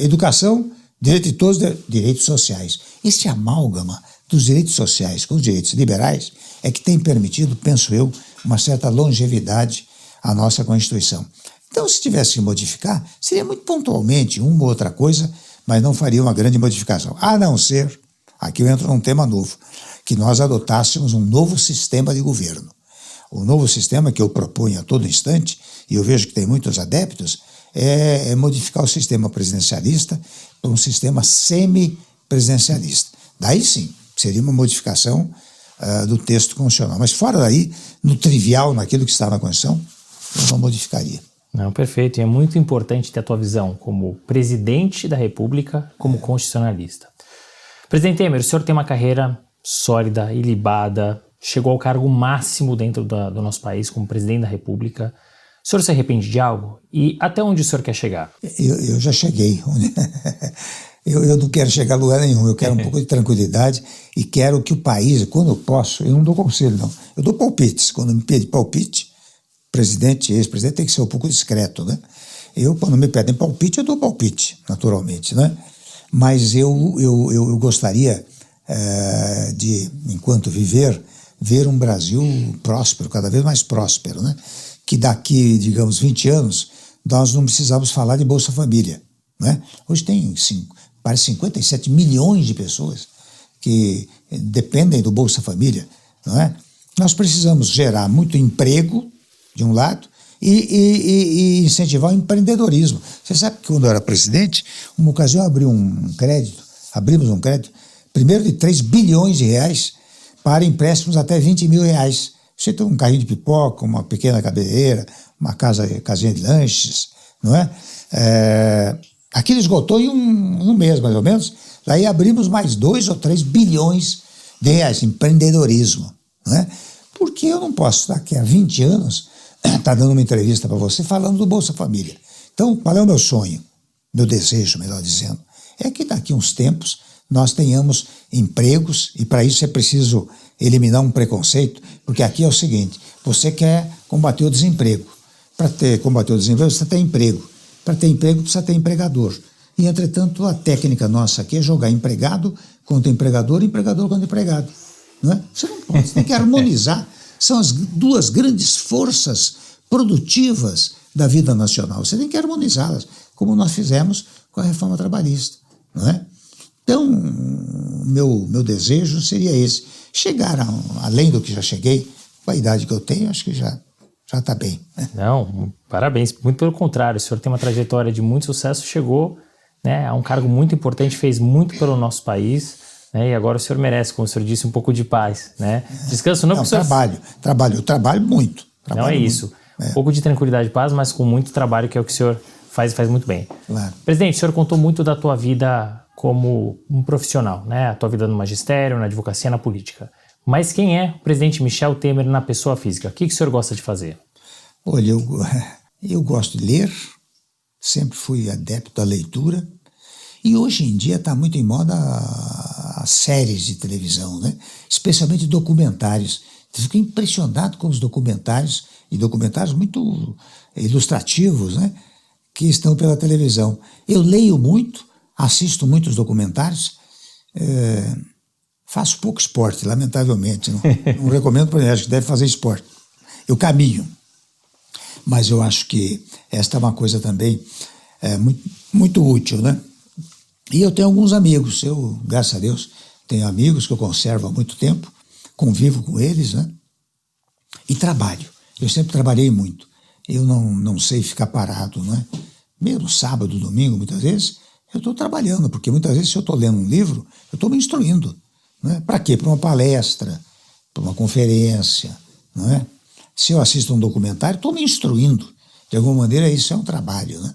Speaker 2: Educação, direito de todos, direitos sociais. Esse amálgama dos direitos sociais com os direitos liberais é que tem permitido, penso eu, uma certa longevidade à nossa Constituição. Então, se tivesse que modificar, seria muito pontualmente uma ou outra coisa, mas não faria uma grande modificação. A não ser, aqui eu entro num tema novo, que nós adotássemos um novo sistema de governo. O novo sistema que eu proponho a todo instante, e eu vejo que tem muitos adeptos, é modificar o sistema presidencialista por um sistema semi-presidencialista. Daí sim, seria uma modificação do texto constitucional. Mas fora daí, no trivial, naquilo que está na Constituição, eu não modificaria.
Speaker 1: Não, perfeito. E é muito importante ter a tua visão como presidente da República, como constitucionalista. Presidente Temer, o senhor tem uma carreira sólida, ilibada, chegou ao cargo máximo dentro do nosso país como presidente da República. O senhor se arrepende de algo? E até onde o senhor quer chegar?
Speaker 2: Eu já cheguei. Eu não quero chegar a lugar nenhum, eu quero um pouco de tranquilidade e quero que o país, quando eu posso, eu não dou conselho não, eu dou palpites. Quando me pede palpite, presidente e ex-presidente tem que ser um pouco discreto, né? Quando me pedem palpite, eu dou palpite, naturalmente, né? Mas eu gostaria de, enquanto viver, ver um Brasil próspero, cada vez mais próspero, né? Que daqui, digamos, 20 anos, nós não precisamos falar de Bolsa Família, né? Hoje tem parece 57 milhões de pessoas que dependem do Bolsa Família, não é? Nós precisamos gerar muito emprego, de um lado, e incentivar o empreendedorismo. Você sabe que quando eu era presidente, uma ocasião abrimos um crédito, primeiro de 3 bilhões de reais para empréstimos até 20 mil reais. Você tem um carrinho de pipoca, uma pequena cabeleireira, uma casinha de lanches, não é? Aquilo esgotou em um mês, mais ou menos. Daí abrimos mais 2 ou 3 bilhões de reais, empreendedorismo, não é? Porque eu não posso, daqui a 20 anos, estar dando uma entrevista para você falando do Bolsa Família. Então, qual é o meu sonho? Meu desejo, melhor dizendo, é que daqui a uns tempos nós tenhamos empregos, e para isso é preciso eliminar um preconceito, porque aqui é o seguinte: você quer combater o desemprego. Para combater o desemprego, você tem emprego. Para ter emprego, precisa ter empregador. E, entretanto, a técnica nossa aqui é jogar empregado contra empregador e empregador contra empregado. Não é? Você não pode, você tem que harmonizar. São as duas grandes forças produtivas da vida nacional. Você tem que harmonizá-las, como nós fizemos com a reforma trabalhista, não é? Então, meu desejo seria esse: chegar além do que já cheguei, com a idade que eu tenho, acho que já está bem, né?
Speaker 1: Não, parabéns. Muito pelo contrário, o senhor tem uma trajetória de muito sucesso, chegou, né, a um cargo muito importante, fez muito pelo nosso país, né, e agora o senhor merece, como o senhor disse, um pouco de paz, né? Descanso não, senhor...
Speaker 2: Eu trabalho muito.
Speaker 1: Não é isso. Um pouco de tranquilidade e paz, mas com muito trabalho, que é o que o senhor faz e faz muito bem.
Speaker 2: Claro.
Speaker 1: Presidente, o senhor contou muito da tua vida como um profissional, né? A tua vida no magistério, na advocacia, na política. Mas quem é o presidente Michel Temer na pessoa física? O que o senhor gosta de fazer?
Speaker 2: Olha, eu gosto de ler, sempre fui adepto da leitura, e hoje em dia está muito em moda as séries de televisão, né? Especialmente documentários. Eu fico impressionado com os documentários, e documentários muito ilustrativos, né, que estão pela televisão. Eu leio muito, assisto muitos documentários, faço pouco esporte, lamentavelmente. Não recomendo para ninguém, acho que deve fazer esporte. Eu caminho. Mas eu acho que esta é uma coisa também muito, muito útil, né? E eu tenho alguns amigos, graças a Deus, tenho amigos que eu conservo há muito tempo, convivo com eles, né? E trabalho. Eu sempre trabalhei muito. Eu não sei ficar parado, né? Mesmo sábado, domingo, muitas vezes, eu estou trabalhando, porque muitas vezes, se eu estou lendo um livro, eu estou me instruindo. Né? Para quê? Para uma palestra, para uma conferência, não é? Se eu assisto um documentário, estou me instruindo. De alguma maneira, isso é um trabalho, né?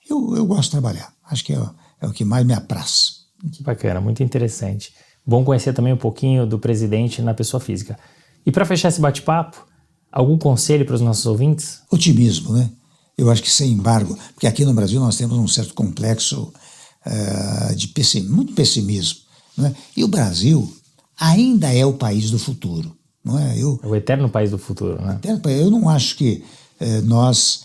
Speaker 2: Eu gosto de trabalhar. Acho que é o que mais me apraz.
Speaker 1: Que bacana, muito interessante. Bom conhecer também um pouquinho do presidente na pessoa física. E para fechar esse bate-papo, algum conselho para os nossos ouvintes?
Speaker 2: Otimismo, né? Eu acho que sem embargo, porque aqui no Brasil nós temos um certo complexo de muito pessimismo, não é? E o Brasil ainda é o país do futuro, não é?
Speaker 1: É o eterno país do futuro, né?
Speaker 2: Eu não acho que nós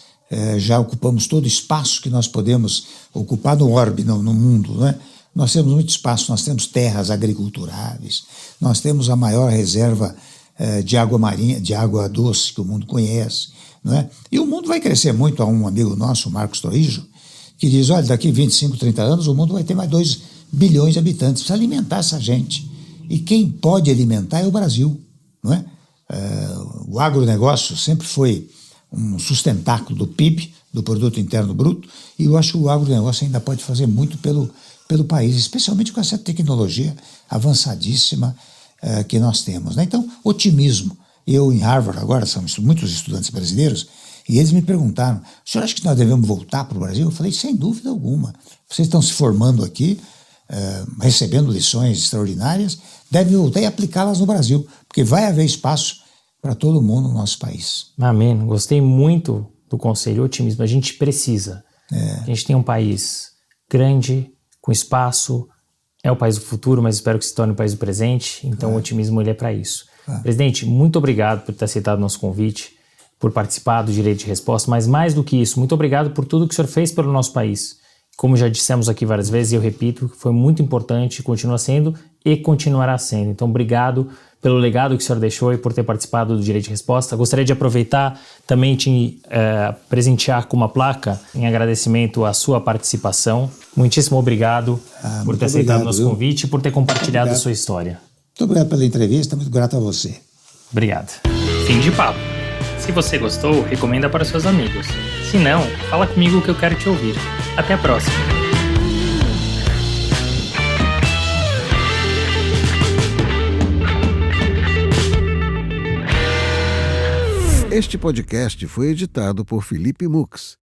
Speaker 2: já ocupamos todo o espaço que nós podemos ocupar no orbe, no mundo, não é? Nós temos muito espaço, nós temos terras agriculturáveis, nós temos a maior reserva de água marinha, de água doce que o mundo conhece, não é? E o mundo vai crescer muito. Há um amigo nosso, Marcos Torrijo, que diz: olha, daqui 25, 30 anos o mundo vai ter mais 2 bilhões de habitantes, precisa alimentar essa gente. E quem pode alimentar é o Brasil, não é? O agronegócio sempre foi um sustentáculo do PIB, do Produto Interno Bruto, e eu acho que o agronegócio ainda pode fazer muito pelo país, especialmente com essa tecnologia avançadíssima que nós temos, né? Então, otimismo. Eu, em Harvard, agora são muitos estudantes brasileiros, e eles me perguntaram: o senhor acha que nós devemos voltar para o Brasil? Eu falei: sem dúvida alguma. Vocês estão se formando aqui, recebendo lições extraordinárias, deve voltar e aplicá-las no Brasil, porque vai haver espaço para todo mundo no nosso país.
Speaker 1: Amém. Gostei muito do conselho, otimismo. A gente precisa. A gente tem um país grande, com espaço, é o país do futuro, mas espero que se torne o país do presente, então o otimismo ele é para isso. Presidente, muito obrigado por ter aceitado o nosso convite, por participar do Direito de Resposta, mas mais do que isso, muito obrigado por tudo que o senhor fez pelo nosso país. Como já dissemos aqui várias vezes, e eu repito, foi muito importante, continua sendo e continuará sendo. Então, obrigado pelo legado que o senhor deixou e por ter participado do Direito de Resposta. Gostaria de aproveitar também te presentear com uma placa em agradecimento à sua participação. Muitíssimo obrigado por ter aceitado o nosso convite e por ter compartilhado a sua história.
Speaker 2: Muito obrigado pela entrevista, muito grato a você.
Speaker 1: Obrigado. Fim de papo. Se você gostou, recomenda para seus amigos. Se não, fala comigo que eu quero te ouvir. Até a próxima.
Speaker 3: Este podcast foi editado por Felipe Mux.